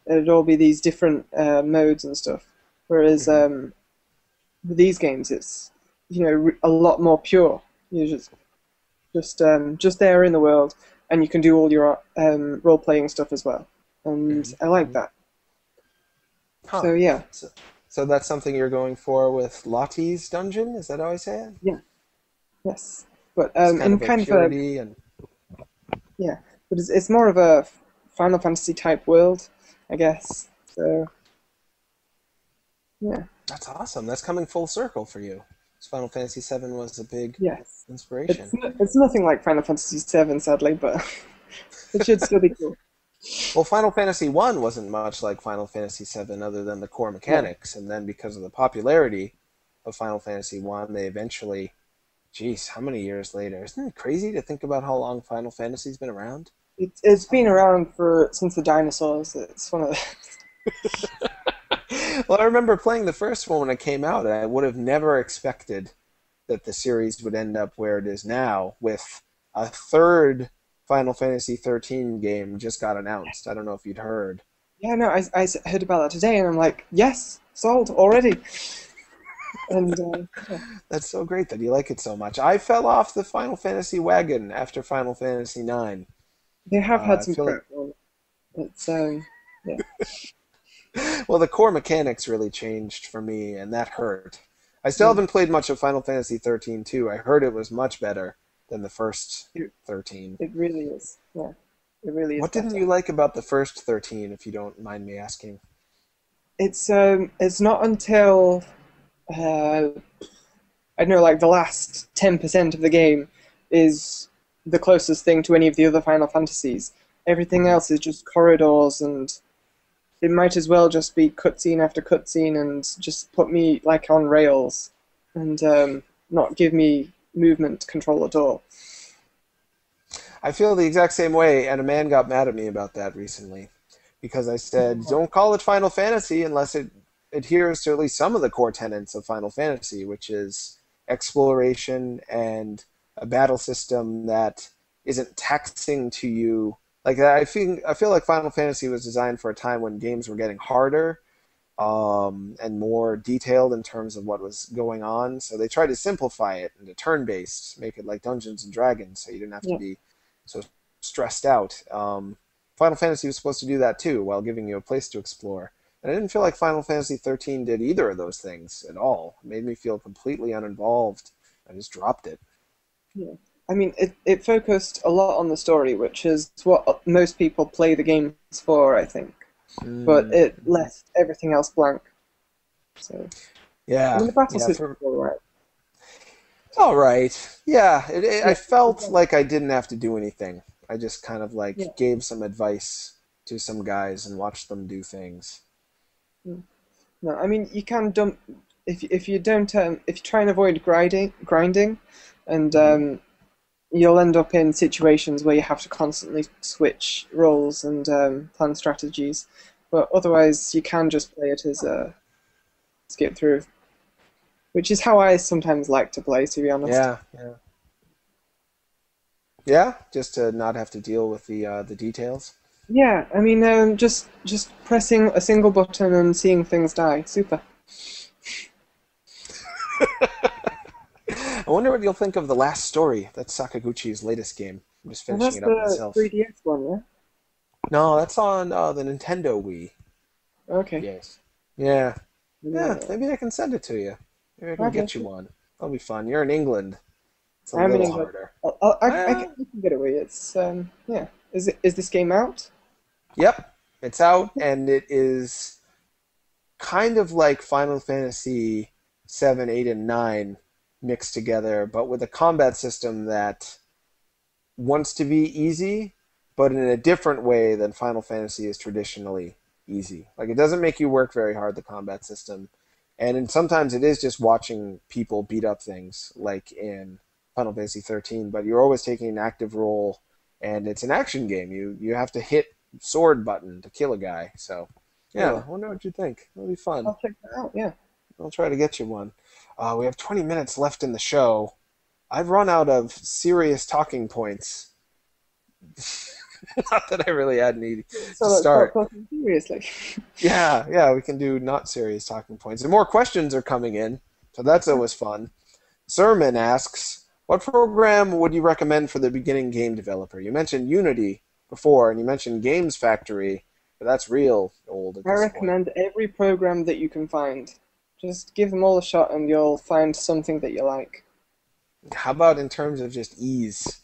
[SPEAKER 4] it'd all be these different modes and stuff. Whereas
[SPEAKER 3] Hmm.
[SPEAKER 4] with these games, it's a lot more pure. You're just there in the world, and you can do all your role playing stuff as well. And I like
[SPEAKER 3] Hmm.
[SPEAKER 4] that.
[SPEAKER 3] Huh.
[SPEAKER 4] So yeah,
[SPEAKER 3] So, so that's something you're going for with Lottie's Dungeon? Is that how I say it?
[SPEAKER 4] yeah, yes. But
[SPEAKER 3] It's kind
[SPEAKER 4] in
[SPEAKER 3] of a
[SPEAKER 4] kind of a
[SPEAKER 3] purity and
[SPEAKER 4] yeah, but it's more of a Final Fantasy type world, I guess. So yeah,
[SPEAKER 3] that's awesome. That's coming full circle for you. 'Cause Final Fantasy VII was a big
[SPEAKER 4] yes.
[SPEAKER 3] inspiration.
[SPEAKER 4] It's nothing like Final Fantasy VII, sadly, but it should still be cool.
[SPEAKER 3] Well, Final Fantasy One wasn't much like Final Fantasy VII other than the core
[SPEAKER 4] Yeah.
[SPEAKER 3] mechanics, and then because of the popularity of Final Fantasy One, they eventually, geez, how many years later? Isn't it crazy to think about how long Final Fantasy's been around?
[SPEAKER 4] It's been around since the dinosaurs. It's one of the...
[SPEAKER 3] Well, I remember playing the first one when it came out, and I would have never expected that the series would end up where it is now, with a third Final Fantasy 13 game just got announced. I don't know if you'd heard.
[SPEAKER 4] Yeah, no, I heard about that today, and I'm like, yes, sold already. And yeah.
[SPEAKER 3] That's so great that you like it so much. I fell off the Final Fantasy wagon after Final Fantasy 9.
[SPEAKER 4] They have had
[SPEAKER 3] I
[SPEAKER 4] some
[SPEAKER 3] feel
[SPEAKER 4] crap on it. It's yeah.
[SPEAKER 3] Well, the core mechanics really changed for me, and that hurt. I still haven't played much of Final Fantasy 13 too. I heard it was much better than the first 13.
[SPEAKER 4] It really is. Yeah, it really is.
[SPEAKER 3] What didn't you like about the first 13, if you don't mind me asking?
[SPEAKER 4] It's not until I don't know, like the last 10% of the game is the closest thing to any of the other Final Fantasies. Everything else is just corridors, and it might as well just be cutscene after cutscene and just put me like on rails and not give me movement control at all.
[SPEAKER 3] I feel the exact same way, and a man got mad at me about that recently because I said, don't call it Final Fantasy unless it adheres to at least some of the core tenets of Final Fantasy, which is exploration and a battle system that isn't taxing to you. Like I feel like Final Fantasy was designed for a time when games were getting harder and more detailed in terms of what was going on. So they tried to simplify it into turn-based, make it like Dungeons and Dragons, so you didn't have to be so stressed out. Final Fantasy was supposed to do that too, while giving you a place to explore. And I didn't feel like Final Fantasy 13 did either of those things at all. It made me feel completely uninvolved. I just dropped it.
[SPEAKER 4] Yeah. I mean, it focused a lot on the story, which is what most people play the games for, I think. But it left everything else blank. So
[SPEAKER 3] yeah,
[SPEAKER 4] I mean, the battle system was alright.
[SPEAKER 3] All right. Yeah, I felt like I didn't have to do anything. I just kind of like gave some advice to some guys and watched them do things.
[SPEAKER 4] No, I mean you can dump if you don't if you try and avoid grinding, and you'll end up in situations where you have to constantly switch roles and plan strategies. But otherwise, you can just play it as a skip through, which is how I sometimes like to play, to be honest.
[SPEAKER 3] Yeah, just to not have to deal with the details.
[SPEAKER 4] Yeah, I mean, just pressing a single button and seeing things die. Super.
[SPEAKER 3] I wonder what you'll think of The Last Story. That's Sakaguchi's latest game. I'm just finishing it up myself.
[SPEAKER 4] That's the 3DS one, yeah?
[SPEAKER 3] No, that's on the Nintendo Wii.
[SPEAKER 4] Okay.
[SPEAKER 3] Yes. Yeah. Yeah, maybe I can send it to you. Maybe I can get you one. That'll be fun. You're in England. It's a little harder.
[SPEAKER 4] I can get away. It's yeah. Is this game out?
[SPEAKER 3] Yep, it's out, and it is kind of like Final Fantasy 7, 8, and 9 mixed together, but with a combat system that wants to be easy, but in a different way than Final Fantasy is traditionally easy. Like, it doesn't make you work very hard, the combat system, and sometimes it is just watching people beat up things, like in Final Fantasy 13, but you're always taking an active role, and it's an action game. You have to hit sword button to kill a guy, so yeah, I wonder what you think. It'll be fun.
[SPEAKER 4] I'll check that out, yeah.
[SPEAKER 3] I'll try to get you one. We have 20 minutes left in the show. I've run out of serious talking points. Not that I really had any to start.
[SPEAKER 4] Talking seriously.
[SPEAKER 3] Yeah, we can do not serious talking points. And more questions are coming in, so that's always fun. Sermon asks, what program would you recommend for the beginning game developer? You mentioned Unity before, and you mentioned Games Factory, but that's real old at this point.
[SPEAKER 4] I recommend every program that you can find. Just give them all a shot and you'll find something that you like.
[SPEAKER 3] How about in terms of just ease?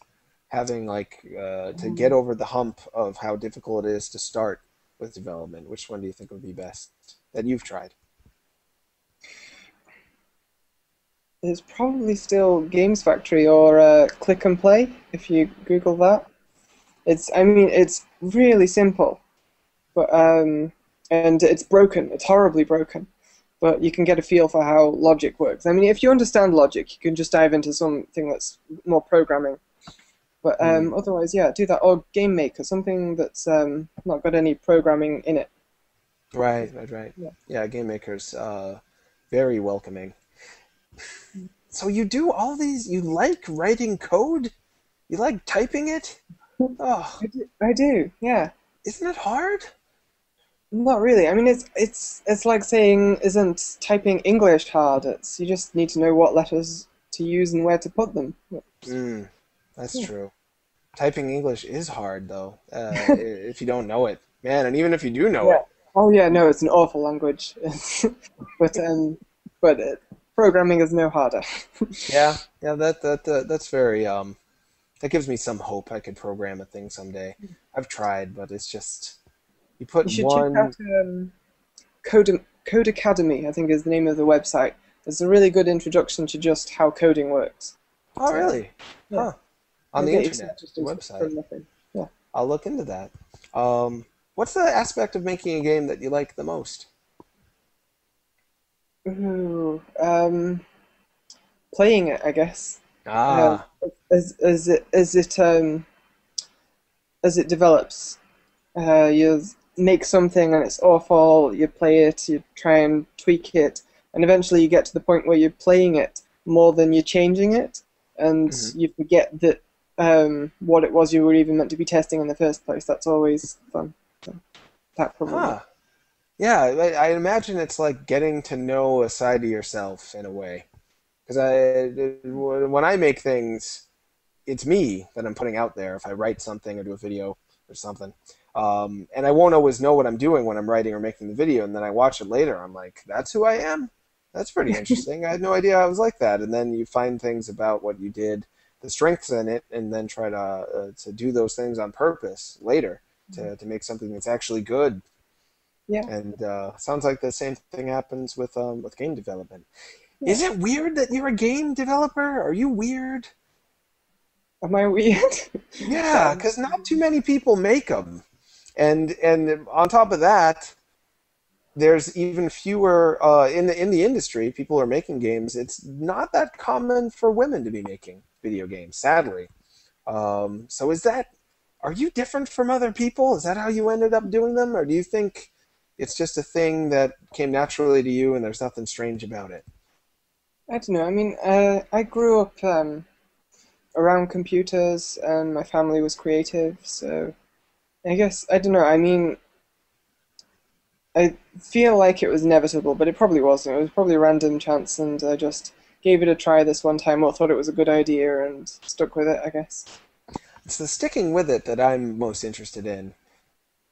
[SPEAKER 3] Having to get over the hump of how difficult it is to start with development. Which one do you think would be best that you've tried?
[SPEAKER 4] It's probably still Games Factory or Click and Play, if you Google that. It's really simple, but and it's broken. It's horribly broken. But you can get a feel for how logic works. I mean, if you understand logic, you can just dive into something that's more programming. But otherwise, yeah, do that. Or Game Maker, something that's not got any programming in it.
[SPEAKER 3] Right.
[SPEAKER 4] Yeah.
[SPEAKER 3] Yeah, Game Maker's very welcoming. So you do all these, you like writing code? You like typing it? Oh,
[SPEAKER 4] I do, yeah.
[SPEAKER 3] isn't it hard?
[SPEAKER 4] Not really. I mean, it's like saying, isn't typing English hard? It's you just need to know what letters to use and where to put them.
[SPEAKER 3] Mm, that's
[SPEAKER 4] Yeah.
[SPEAKER 3] true. Typing English is hard, though, if you don't know it. Man, and even if you do know
[SPEAKER 4] Yeah.
[SPEAKER 3] it.
[SPEAKER 4] Oh yeah, no, it's an awful language. but but programming is no harder.
[SPEAKER 3] Yeah, yeah, that's very that gives me some hope I could program a thing someday. I've tried, but it's just you put
[SPEAKER 4] You should check out
[SPEAKER 3] one.
[SPEAKER 4] Code Academy, I think is the name of the website. It's a really good introduction to just how coding works.
[SPEAKER 3] Oh,
[SPEAKER 4] So,
[SPEAKER 3] really?
[SPEAKER 4] yeah,
[SPEAKER 3] Huh. On
[SPEAKER 4] it'll
[SPEAKER 3] the
[SPEAKER 4] get you some
[SPEAKER 3] internet, the
[SPEAKER 4] interesting stuff
[SPEAKER 3] website.
[SPEAKER 4] from nothing. Yeah.
[SPEAKER 3] I'll look into that. What's the aspect of making a game that you like the most?
[SPEAKER 4] Ooh, playing it, I guess. Um,
[SPEAKER 3] Ah,
[SPEAKER 4] as it develops. You make something and it's awful, you play it, you try and tweak it, and eventually you get to the point where you're playing it more than you're changing it, and
[SPEAKER 3] mhm.
[SPEAKER 4] you forget that what it was you were even meant to be testing in the first place. That's always fun. So, that probably.
[SPEAKER 3] Huh. Yeah, I imagine it's like getting to know a side of yourself in a way. Because when I make things, it's me that I'm putting out there. If I write something or do a video or something, and I won't always know what I'm doing when I'm writing or making the video, and then I watch it later. I'm like, that's who I am. That's pretty interesting. I had no idea I was like that. And then you find things about what you did, the strengths in it, and then try to do those things on purpose later to make something that's actually good.
[SPEAKER 4] Yeah.
[SPEAKER 3] And sounds like the same thing happens with game development.
[SPEAKER 4] Yeah.
[SPEAKER 3] Is it weird that you're a game developer? Are you weird?
[SPEAKER 4] Am I weird?
[SPEAKER 3] Yeah, because not too many people make them, and on top of that, there's even fewer in the industry. People are making games. It's not that common for women to be making video games, sadly. So is that? Are you different from other people? Is that how you ended up doing them, or do you think it's just a thing that came naturally to you and there's nothing strange about it?
[SPEAKER 4] I don't know. I mean, I grew up around computers, and my family was creative, so I guess I don't know. I mean, I feel like it was inevitable, but it probably wasn't. It was probably a random chance, and I just gave it a try this one time, or thought it was a good idea, and stuck with it, I guess.
[SPEAKER 3] It's the sticking with it that I'm most interested in.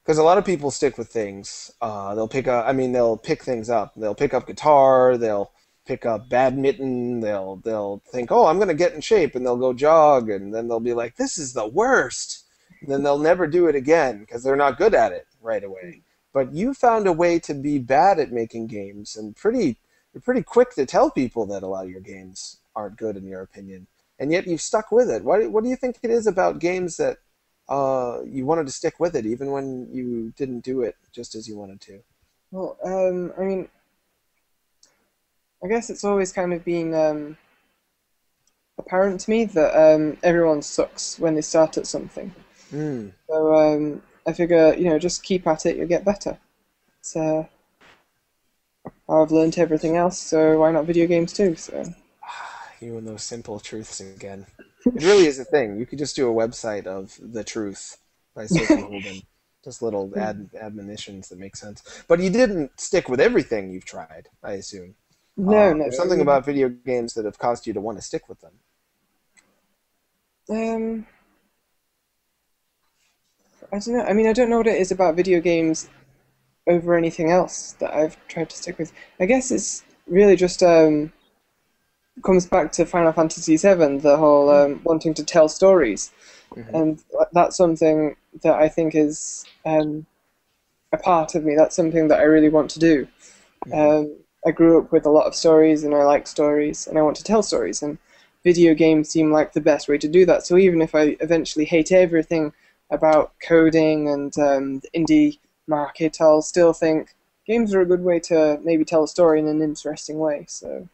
[SPEAKER 3] Because a lot of people stick with things. They'll pick up. I mean, they'll pick things up. They'll pick up guitar. They'll pick up badminton. They'll think, oh, I'm gonna get in shape, and they'll go jog, and then they'll be like, this is the worst. And then they'll never do it again because they're not good at it right away. But you found a way to be bad at making games, and you're pretty quick to tell people that a lot of your games aren't good in your opinion, and yet you've stuck with it. What do you think it is about games that you wanted to stick with it even when you didn't do it just as you wanted to?
[SPEAKER 4] Well, I mean, I guess it's always kind of been apparent to me that everyone sucks when they start at something.
[SPEAKER 3] Hmm.
[SPEAKER 4] So I figure, just keep at it, you'll get better. It's how I've learned everything else, so why not video games too? So
[SPEAKER 3] You and those simple truths again. It really is a thing. You could just do a website of The Truth by Sophie Houlden. Just little admonitions that make sense. But you didn't stick with everything you've tried, I assume.
[SPEAKER 4] no, no.
[SPEAKER 3] There's something about video games that have caused you to want to stick with them.
[SPEAKER 4] Um, I don't know. I mean, I don't know what it is about video games over anything else that I've tried to stick with. I guess it's really just comes back to Final Fantasy VII, the whole wanting to tell stories,
[SPEAKER 3] Hmm.
[SPEAKER 4] and that's something that I think is a part of me. That's something that I really want to do.
[SPEAKER 3] Hmm.
[SPEAKER 4] I grew up with a lot of stories, and I like stories, and I want to tell stories, and video games seem like the best way to do that. So even if I eventually hate everything about coding and the indie market, I'll still think games are a good way to maybe tell a story in an interesting way. So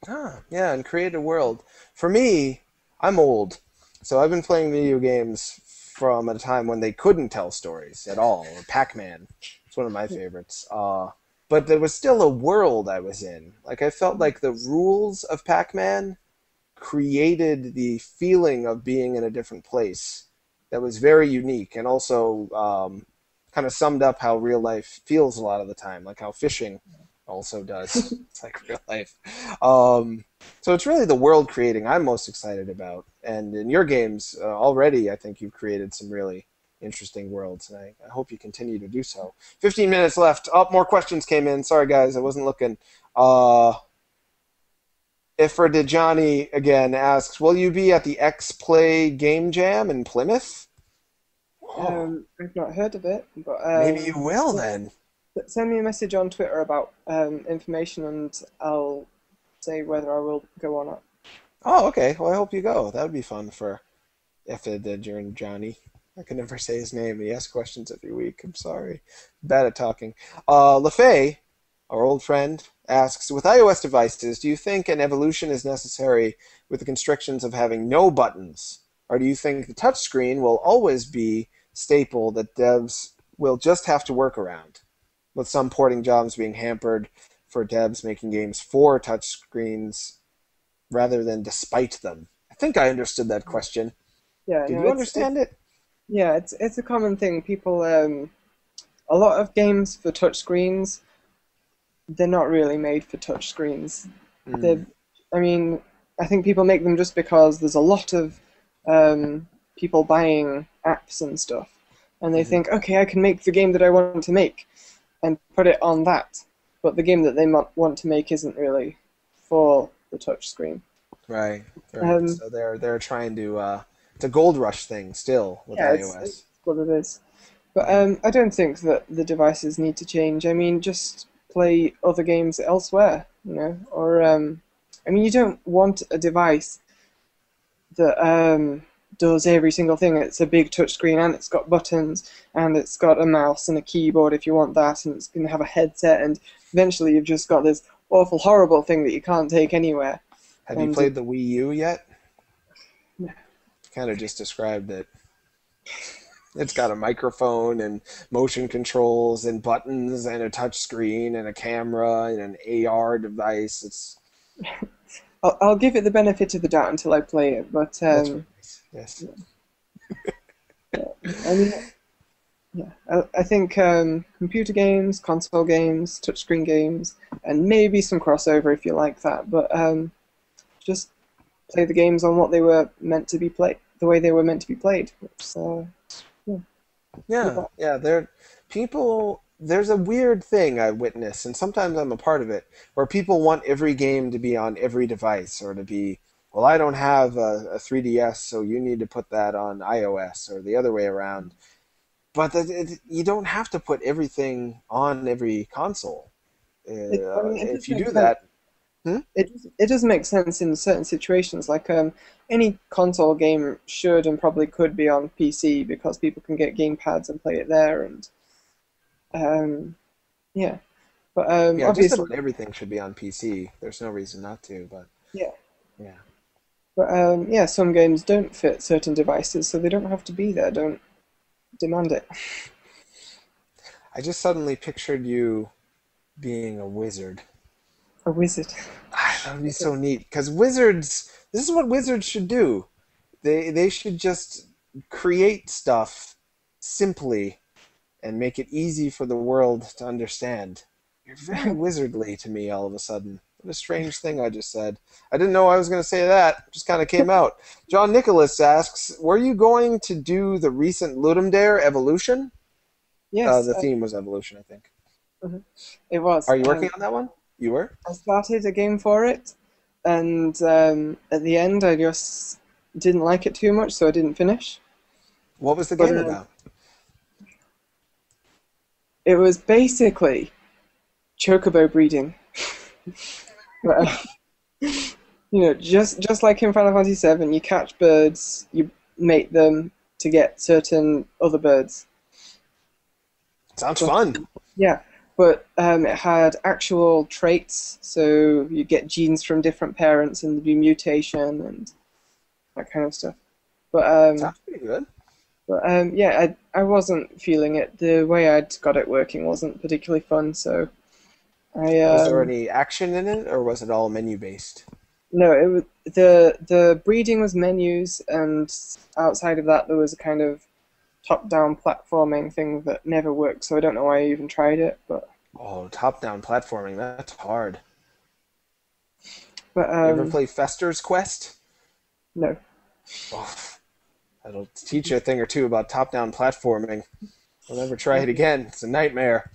[SPEAKER 3] Ah, yeah, and create a world. For me, I'm old. So I've been playing video games from a time when they couldn't tell stories at all. Pac-Man, it's one of my favorites. But there was still a world I was in. Like I felt like the rules of Pac-Man created the feeling of being in a different place that was very unique, and also kind of summed up how real life feels a lot of the time, like how fishing also does. It's like real life. So it's really the world creating I'm most excited about. And in your games, already I think you've created some really interesting worlds, and I hope you continue to do so. 15 minutes left. Oh, more questions came in. Sorry, guys, I wasn't looking. Iffer Johnny again asks, will you be at the X-Play Game Jam in Plymouth?
[SPEAKER 4] I've not heard of it, but
[SPEAKER 3] Maybe you will then.
[SPEAKER 4] send me a message on Twitter about information, and I'll say whether I will go or not.
[SPEAKER 3] Oh, okay. Well, I hope you go. That would be fun for Iffer and Johnny. I can never say his name. He asks questions every week. I'm sorry. Bad at talking. LaFay, our old friend, asks, with iOS devices, do you think an evolution is necessary with the constrictions of having no buttons? Or do you think the touchscreen will always be staple that devs will just have to work around, with some porting jobs being hampered for devs making games for touchscreens rather than despite them? I think I understood that question.
[SPEAKER 4] Yeah,
[SPEAKER 3] Did
[SPEAKER 4] no,
[SPEAKER 3] you understand it?
[SPEAKER 4] Yeah, it's a common thing. People, a lot of games for touchscreens, they're not really made for touchscreens. I mean, I think people make them just because there's a lot of people buying apps and stuff, and they think, okay, I can make the game that I want to make and put it on that. But the game that they want to make isn't really for the touchscreen.
[SPEAKER 3] Right. So they're trying to it's a gold rush thing still with iOS.
[SPEAKER 4] It's what it is. But I don't think that the devices need to change. I mean, just play other games elsewhere, you know. Or I mean, you don't want a device that does every single thing. It's a big touchscreen, and it's got buttons, and it's got a mouse and a keyboard if you want that, and it's going to have a headset, and eventually you've just got this awful, horrible thing that you can't take anywhere.
[SPEAKER 3] Have you played the Wii U yet?
[SPEAKER 4] No.
[SPEAKER 3] Kind of just described it. It's got a microphone and motion controls and buttons and a touch screen and a camera and an AR device. It's.
[SPEAKER 4] I'll give it the benefit of the doubt until I play it, but
[SPEAKER 3] That's right. Yes.
[SPEAKER 4] I mean, yeah, I think computer games, console games, touchscreen games, and maybe some crossover if you like that. But just play the games on what they were meant to be played, the way they were meant to be played. So,
[SPEAKER 3] yeah. There's a weird thing I witness, and sometimes I'm a part of it, where people want every game to be on every device, or to be, well, I don't have a 3DS, so you need to put that on iOS, or the other way around. But you don't have to put everything on every console. If you do that.
[SPEAKER 4] It does make sense in certain situations. Like any console game should and probably could be on PC because people can get game pads and play it there, and yeah. But obviously,
[SPEAKER 3] just about everything should be on PC. There's no reason not to, but
[SPEAKER 4] yeah.
[SPEAKER 3] But
[SPEAKER 4] yeah, some games don't fit certain devices, so they don't have to be there. Don't demand it.
[SPEAKER 3] I just suddenly pictured you being a wizard.
[SPEAKER 4] A wizard.
[SPEAKER 3] That would be so neat, because wizards, this is what wizards should do. They should just create stuff simply and make it easy for the world to understand. You're very wizardly to me all of a sudden. What a strange thing I just said. I didn't know I was going to say that. It just kind of came out. John Nicholas asks, were you going to do the recent Ludum Dare Evolution?
[SPEAKER 4] Yes.
[SPEAKER 3] The theme was Evolution, I think.
[SPEAKER 4] It was.
[SPEAKER 3] Are you working on that one? You were?
[SPEAKER 4] I started a game for it, and at the end I just didn't like it too much, so I didn't finish.
[SPEAKER 3] What was the game about?
[SPEAKER 4] It was basically chocobo breeding. Just like in Final Fantasy VII, you catch birds, you mate them to get certain other birds.
[SPEAKER 3] Sounds fun.
[SPEAKER 4] Yeah. But it had actual traits, so you get genes from different parents and there'd be mutation and that kind of stuff. But
[SPEAKER 3] Sounds pretty good.
[SPEAKER 4] yeah, I wasn't feeling it. The way I'd got it working wasn't particularly fun, so I
[SPEAKER 3] Was there any action in it, or was it all menu based?
[SPEAKER 4] no, it was the breeding was menus, and outside of that there was a kind of top-down platforming thing that never worked. So I don't know why I even tried it,
[SPEAKER 3] Oh, top-down platforming, that's hard.
[SPEAKER 4] but
[SPEAKER 3] You ever play Fester's Quest?
[SPEAKER 4] no.
[SPEAKER 3] Oh, that'll teach you a thing or two about top-down platforming. I'll never try it again. It's a nightmare.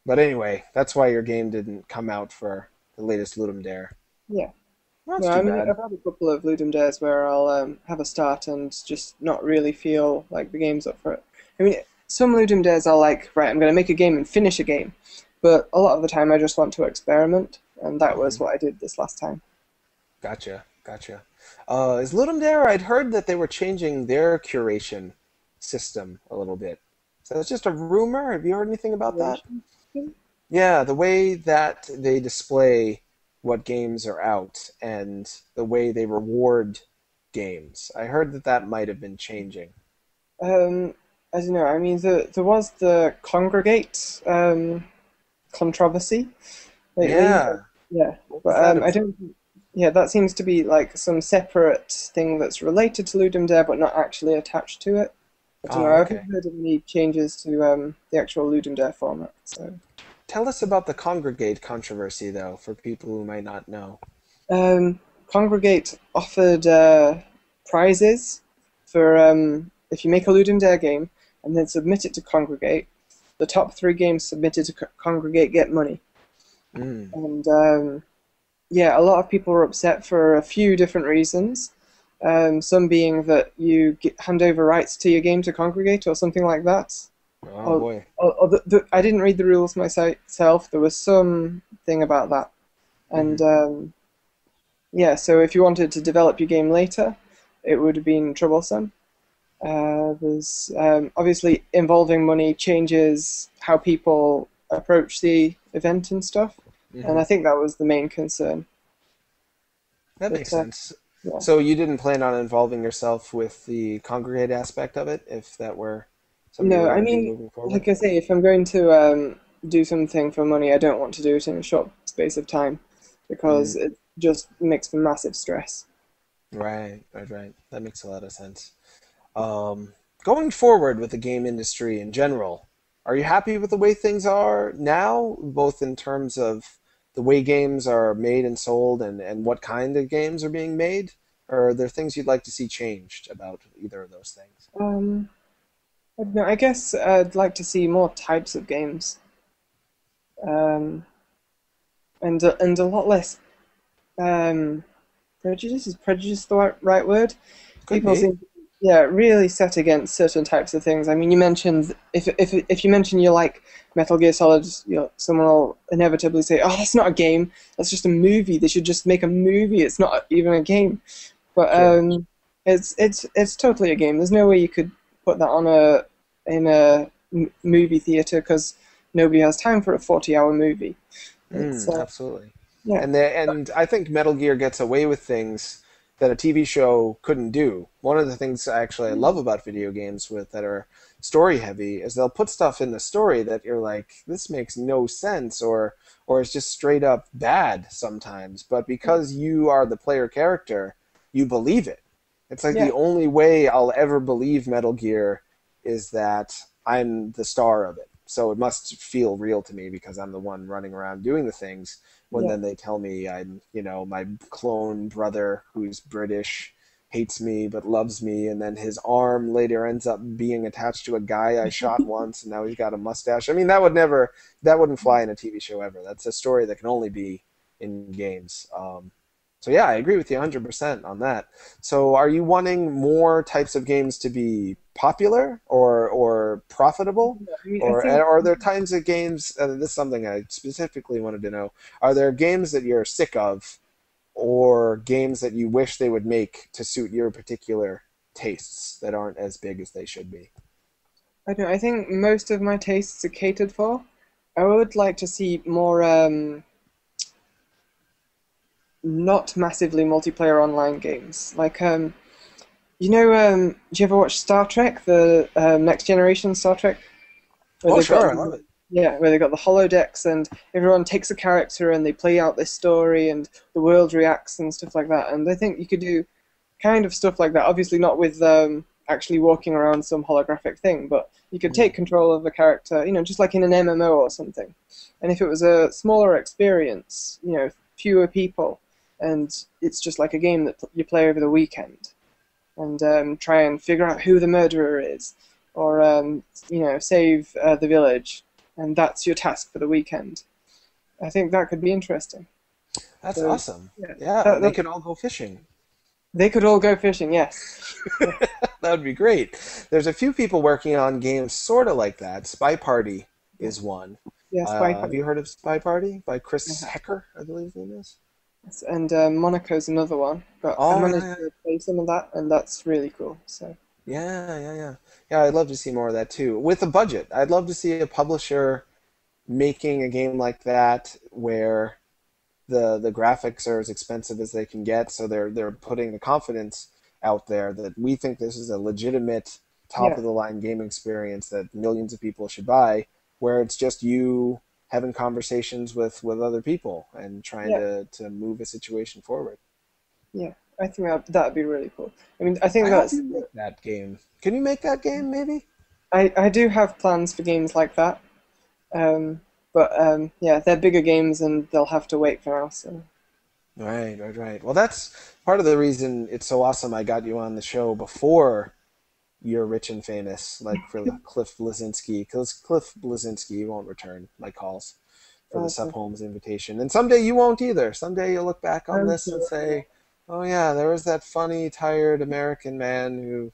[SPEAKER 3] But anyway, that's why your game didn't come out for the latest Ludum Dare.
[SPEAKER 4] Yeah.
[SPEAKER 3] Well,
[SPEAKER 4] No,
[SPEAKER 3] that's
[SPEAKER 4] I
[SPEAKER 3] too
[SPEAKER 4] mean,
[SPEAKER 3] bad.
[SPEAKER 4] I've had a couple of Ludum Dares where I'll have a start and just not really feel like the game's up for it. I mean, some Ludum Dares are like, right, I'm going to make a game and finish a game. But a lot of the time I just want to experiment, and that was what I did this last time.
[SPEAKER 3] Gotcha, gotcha. Is Ludum Dare? I'd heard that they were changing their curation system a little bit. So that's just a rumor. Have you heard anything about that? Yeah, the way that they display what games are out and the way they reward games. I heard that that might have been changing.
[SPEAKER 4] Um, I don't know. I mean, there was the Congregate controversy lately.
[SPEAKER 3] Yeah,
[SPEAKER 4] Yeah,
[SPEAKER 3] what was
[SPEAKER 4] but
[SPEAKER 3] that
[SPEAKER 4] I
[SPEAKER 3] about?
[SPEAKER 4] don't. Yeah, that seems to be like some separate thing that's related to Ludum Dare, but not actually attached to it. I don't know.
[SPEAKER 3] Oh,
[SPEAKER 4] I've not
[SPEAKER 3] okay.
[SPEAKER 4] heard of any changes to the actual Ludum Dare format. So,
[SPEAKER 3] Tell us about the Congregate controversy, though, for people who might not know.
[SPEAKER 4] Congregate offered prizes for if you make a Ludum Dare game and then submit it to Congregate. The top three games submitted to Congregate get money,
[SPEAKER 3] Mm.
[SPEAKER 4] and yeah, a lot of people were upset for a few different reasons. Some being that you hand over rights to your game to Congregate or something like that.
[SPEAKER 3] Oh
[SPEAKER 4] Or,
[SPEAKER 3] boy.
[SPEAKER 4] I didn't read the rules myself. There was some thing about that, and
[SPEAKER 3] Hmm.
[SPEAKER 4] yeah, so if you wanted to develop your game later, it would have been troublesome. There's obviously involving money changes how people approach the event and stuff, and
[SPEAKER 3] Hmm.
[SPEAKER 4] I think that was the main concern.
[SPEAKER 3] That
[SPEAKER 4] But
[SPEAKER 3] makes sense.
[SPEAKER 4] yeah,
[SPEAKER 3] So you didn't plan on involving yourself with the Congregate aspect of it, if that were something you were
[SPEAKER 4] no, I
[SPEAKER 3] going to do
[SPEAKER 4] mean,
[SPEAKER 3] moving forward?
[SPEAKER 4] like I say, if I'm going to do something for money, I don't want to do it in a short space of time because
[SPEAKER 3] Mm.
[SPEAKER 4] it just makes for massive stress.
[SPEAKER 3] Right, right, right. That makes a lot of sense. Going forward with the game industry in general, are you happy with the way things are now, both in terms of the way games are made and sold and what kind of games are being made? Or are there things you'd like to see changed about either of those things?
[SPEAKER 4] Um, I don't know, I guess I'd like to see more types of games, um, and a lot less prejudice. Is prejudice the right word?
[SPEAKER 3] Could
[SPEAKER 4] People
[SPEAKER 3] be.
[SPEAKER 4] seem, yeah, really set against certain types of things. I mean, you mentioned if you mention you like Metal Gear Solid, someone will inevitably say, "Oh, that's not a game. That's just a movie. They should just make a movie. It's not even a game." But
[SPEAKER 3] Sure.
[SPEAKER 4] it's totally a game. There's no way you could put that on a movie theater because nobody has time for a 40-hour movie. It's
[SPEAKER 3] Mm, absolutely.
[SPEAKER 4] yeah,
[SPEAKER 3] And I think Metal Gear gets away with things that a TV show couldn't do. One of the things I love about video games with that are story heavy is they'll put stuff in the story that you're like, this makes no sense or it's just straight up bad sometimes. But because you are the player character, you believe it. It's like
[SPEAKER 4] yeah,
[SPEAKER 3] the only way I'll ever believe Metal Gear is that I'm the star of it. So it must feel real to me because I'm the one running around doing the things when
[SPEAKER 4] yeah.
[SPEAKER 3] then they tell me I'm, my clone brother who's British hates me but loves me, and then his arm later ends up being attached to a guy I shot once, and now he's got a mustache. I mean, that wouldn't fly in a TV show ever. That's a story that can only be in games. So yeah, I agree with you 100% on that. So are you wanting more types of games to be popular or profitable?
[SPEAKER 4] I mean, I
[SPEAKER 3] Or
[SPEAKER 4] think
[SPEAKER 3] are there kinds of games, and this is something I specifically wanted to know, are there games that you're sick of or games that you wish they would make to suit your particular tastes that aren't as big as they should be?
[SPEAKER 4] I don't know, I think most of my tastes are catered for. I would like to see more not massively multiplayer online games. Like You know, do you ever watch Star Trek, the Next Generation Star Trek? Where
[SPEAKER 3] Oh,
[SPEAKER 4] they've got
[SPEAKER 3] sure, I love it.
[SPEAKER 4] yeah, where they've got the holodecks and everyone takes a character and they play out this story and the world reacts and stuff like that. And I think you could do kind of stuff like that. Obviously, not with actually walking around some holographic thing, but you could take control of a character, just like in an MMO or something. And if it was a smaller experience, fewer people, and it's just like a game that you play over the weekend, and try and figure out who the murderer is, or save the village, and that's your task for the weekend. I think that could be interesting.
[SPEAKER 3] That's
[SPEAKER 4] So,
[SPEAKER 3] awesome.
[SPEAKER 4] yeah,
[SPEAKER 3] Yeah, they could all go fishing.
[SPEAKER 4] they could all go fishing. Yes.
[SPEAKER 3] That would be great. There's a few people working on games sort of like that. Spy Party is one.
[SPEAKER 4] Yes. Spy
[SPEAKER 3] Have
[SPEAKER 4] Party.
[SPEAKER 3] you heard of Spy Party by Chris
[SPEAKER 4] Uh-huh.
[SPEAKER 3] Hecker, I believe his name is?
[SPEAKER 4] Yes, and Monaco's another one. But I
[SPEAKER 3] Oh,
[SPEAKER 4] managed
[SPEAKER 3] yeah,
[SPEAKER 4] to play some of that, and that's really cool. So
[SPEAKER 3] yeah, yeah, yeah. Yeah, I'd love to see more of that too. With a budget, I'd love to see a publisher making a game like that where the graphics are as expensive as they can get, so they're putting the confidence out there that we think this is a legitimate top
[SPEAKER 4] yeah,
[SPEAKER 3] of the line game experience that millions of people should buy, where it's just you having conversations with other people and trying
[SPEAKER 4] yeah,
[SPEAKER 3] to move a situation forward.
[SPEAKER 4] yeah. I think that'd be really cool. I mean, I think
[SPEAKER 3] I hope
[SPEAKER 4] that's
[SPEAKER 3] you make that game. Can you make that game maybe?
[SPEAKER 4] I do have plans for games like that. But yeah, they're bigger games and they'll have to wait for now. So
[SPEAKER 3] Right, right, right. Well, that's part of the reason it's so awesome I got you on the show before you're rich and famous, like for Cliff Blazinski, because Cliff Blazinski won't return my calls for the Sup
[SPEAKER 4] okay.
[SPEAKER 3] Holmes invitation. And someday you won't either. Someday you'll look back on
[SPEAKER 4] I'm
[SPEAKER 3] this and
[SPEAKER 4] sure.
[SPEAKER 3] say, oh yeah, there was that funny, tired American man who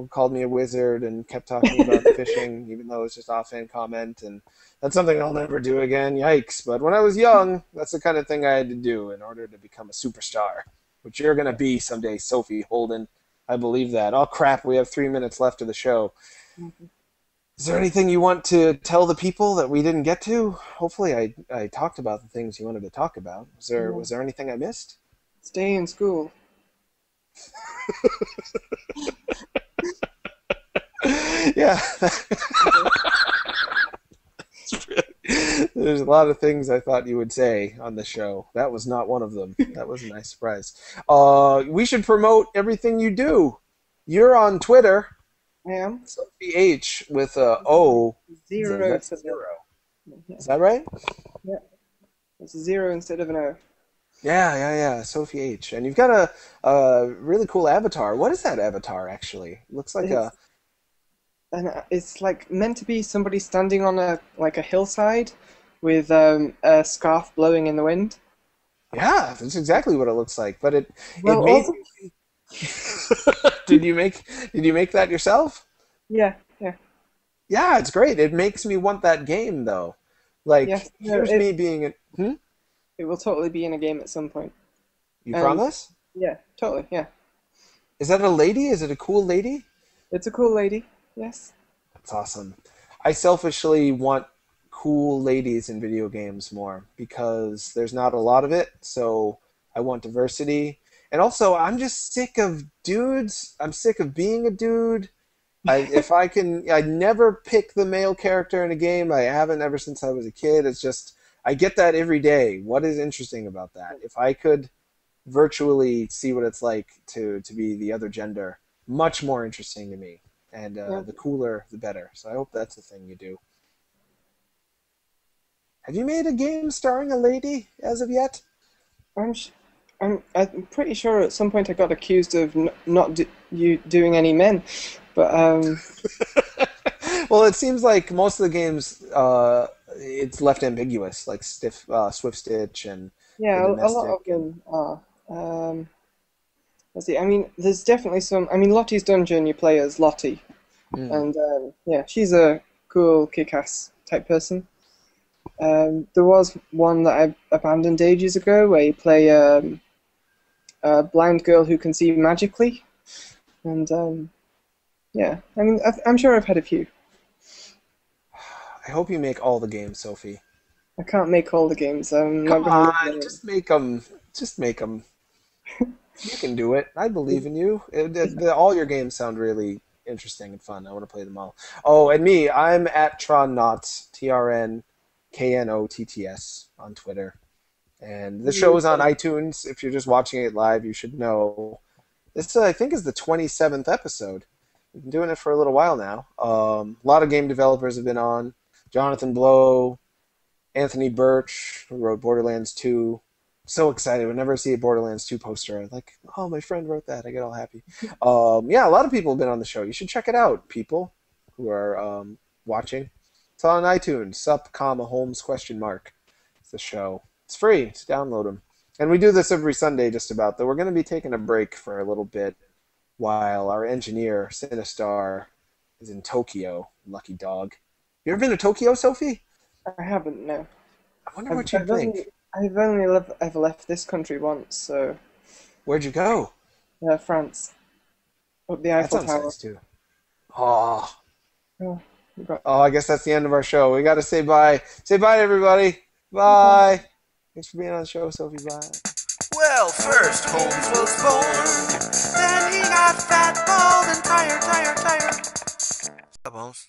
[SPEAKER 3] called me a wizard and kept talking about fishing, even though it was just offhand comment. And that's something I'll never do again. Yikes. But when I was young, that's the kind of thing I had to do in order to become a superstar, which you're going to be someday, Sophie Houlden. I believe that. Oh, crap. We have 3 minutes left of the show. Is there anything you want to tell the people that we didn't get to? Hopefully I talked about the things you wanted to talk about.
[SPEAKER 4] Yeah.
[SPEAKER 3] Was there anything I missed?
[SPEAKER 4] Stay in school.
[SPEAKER 3] Yeah. There's a lot of things I thought you would say on the show. That was not one of them. That was a nice surprise. We should promote everything you do. You're on Twitter,
[SPEAKER 4] I am
[SPEAKER 3] Sophie H with a O.
[SPEAKER 4] zero
[SPEAKER 3] That's
[SPEAKER 4] for
[SPEAKER 3] zero.
[SPEAKER 4] yeah,
[SPEAKER 3] Is that right?
[SPEAKER 4] yeah. It's a zero instead of an O.
[SPEAKER 3] Yeah, yeah, yeah. Sophie H. And you've got a really cool avatar. What is that avatar actually? Looks like
[SPEAKER 4] It's it's like meant to be somebody standing on a hillside with a scarf blowing in the wind.
[SPEAKER 3] yeah, that's exactly what it looks like. But it
[SPEAKER 4] Well,
[SPEAKER 3] made
[SPEAKER 4] also,
[SPEAKER 3] did you make that yourself?
[SPEAKER 4] yeah, yeah,
[SPEAKER 3] Yeah, it's great. It makes me want that game though. Like
[SPEAKER 4] yes. No,
[SPEAKER 3] here's me being a
[SPEAKER 4] it will totally be in a game at some point.
[SPEAKER 3] You
[SPEAKER 4] And
[SPEAKER 3] promise?
[SPEAKER 4] yeah, totally, yeah.
[SPEAKER 3] Is that a lady? Is it a cool lady?
[SPEAKER 4] It's a cool lady. Yes.
[SPEAKER 3] That's awesome. I selfishly want cool ladies in video games more because there's not a lot of it, so I want diversity. And also, I'm just sick of dudes. I'm sick of being a dude. If I can, I never pick the male character in a game. I haven't ever since I was a kid. It's just, I get that every day. What is interesting about that? If I could virtually see what it's like to be the other gender, much more interesting to me. And
[SPEAKER 4] Yeah.
[SPEAKER 3] the cooler, the better. So I hope that's the thing you do. Have you made a game starring a lady as of yet?
[SPEAKER 4] I'm sh I'm pretty sure at some point I got accused of n not you doing any men, but
[SPEAKER 3] Well, it seems like most of the games, it's left ambiguous, like Swift Stitch and the
[SPEAKER 4] yeah, a lot
[SPEAKER 3] Domestic.
[SPEAKER 4] of them are. Let's see. I mean, there's definitely some. I mean, Lottie's Dungeon, you play as Lottie,
[SPEAKER 3] Mm.
[SPEAKER 4] and yeah, she's a cool, kick-ass type person. There was one that I abandoned ages ago where you play a blind girl who can see magically, and yeah, I mean, I'm sure I've had a few.
[SPEAKER 3] I hope you make all the games, Sophie.
[SPEAKER 4] I can't make all the games. I'm not
[SPEAKER 3] Come
[SPEAKER 4] going to
[SPEAKER 3] on,
[SPEAKER 4] live
[SPEAKER 3] just make them. Just make them. You can do it. I believe in you. All your games sound really interesting and fun. I want to play them all. Oh, and me, I'm at TronNots, TRNKNOTTS on Twitter. And the show is on iTunes. If you're just watching it live, you should know. This, I think, is the 27th episode. We've been doing it for a little while now. A lot of game developers have been on. Jonathan Blow, Anthony Birch, who wrote Borderlands 2. So excited whenever I see a Borderlands 2 poster. I'm like, oh, my friend wrote that. I get all happy. Yeah, a lot of people have been on the show. You should check it out, people who are watching. It's on iTunes. Sup, Holmes, ? It's the show. It's free. Just download them. And we do this every Sunday just about, though we're going to be taking a break for a little bit while our engineer, Sinistar, is in Tokyo. Lucky dog. You ever been to Tokyo, Sophie?
[SPEAKER 4] I haven't, no.
[SPEAKER 3] I wonder what you'd think.
[SPEAKER 4] I've only ever left this country once, so...
[SPEAKER 3] Where'd you go?
[SPEAKER 4] France. Up the
[SPEAKER 3] That
[SPEAKER 4] Eiffel
[SPEAKER 3] sounds
[SPEAKER 4] Tower.
[SPEAKER 3] nice, too. Oh.
[SPEAKER 4] Oh,
[SPEAKER 3] Oh, I guess that's the end of our show. We got to say bye. Say bye to everybody. Bye. Thanks for being on the show, Sophie. Bye.
[SPEAKER 1] Well, first Holmes was born, then he got fat, bald, and tired. Stop, Holmes.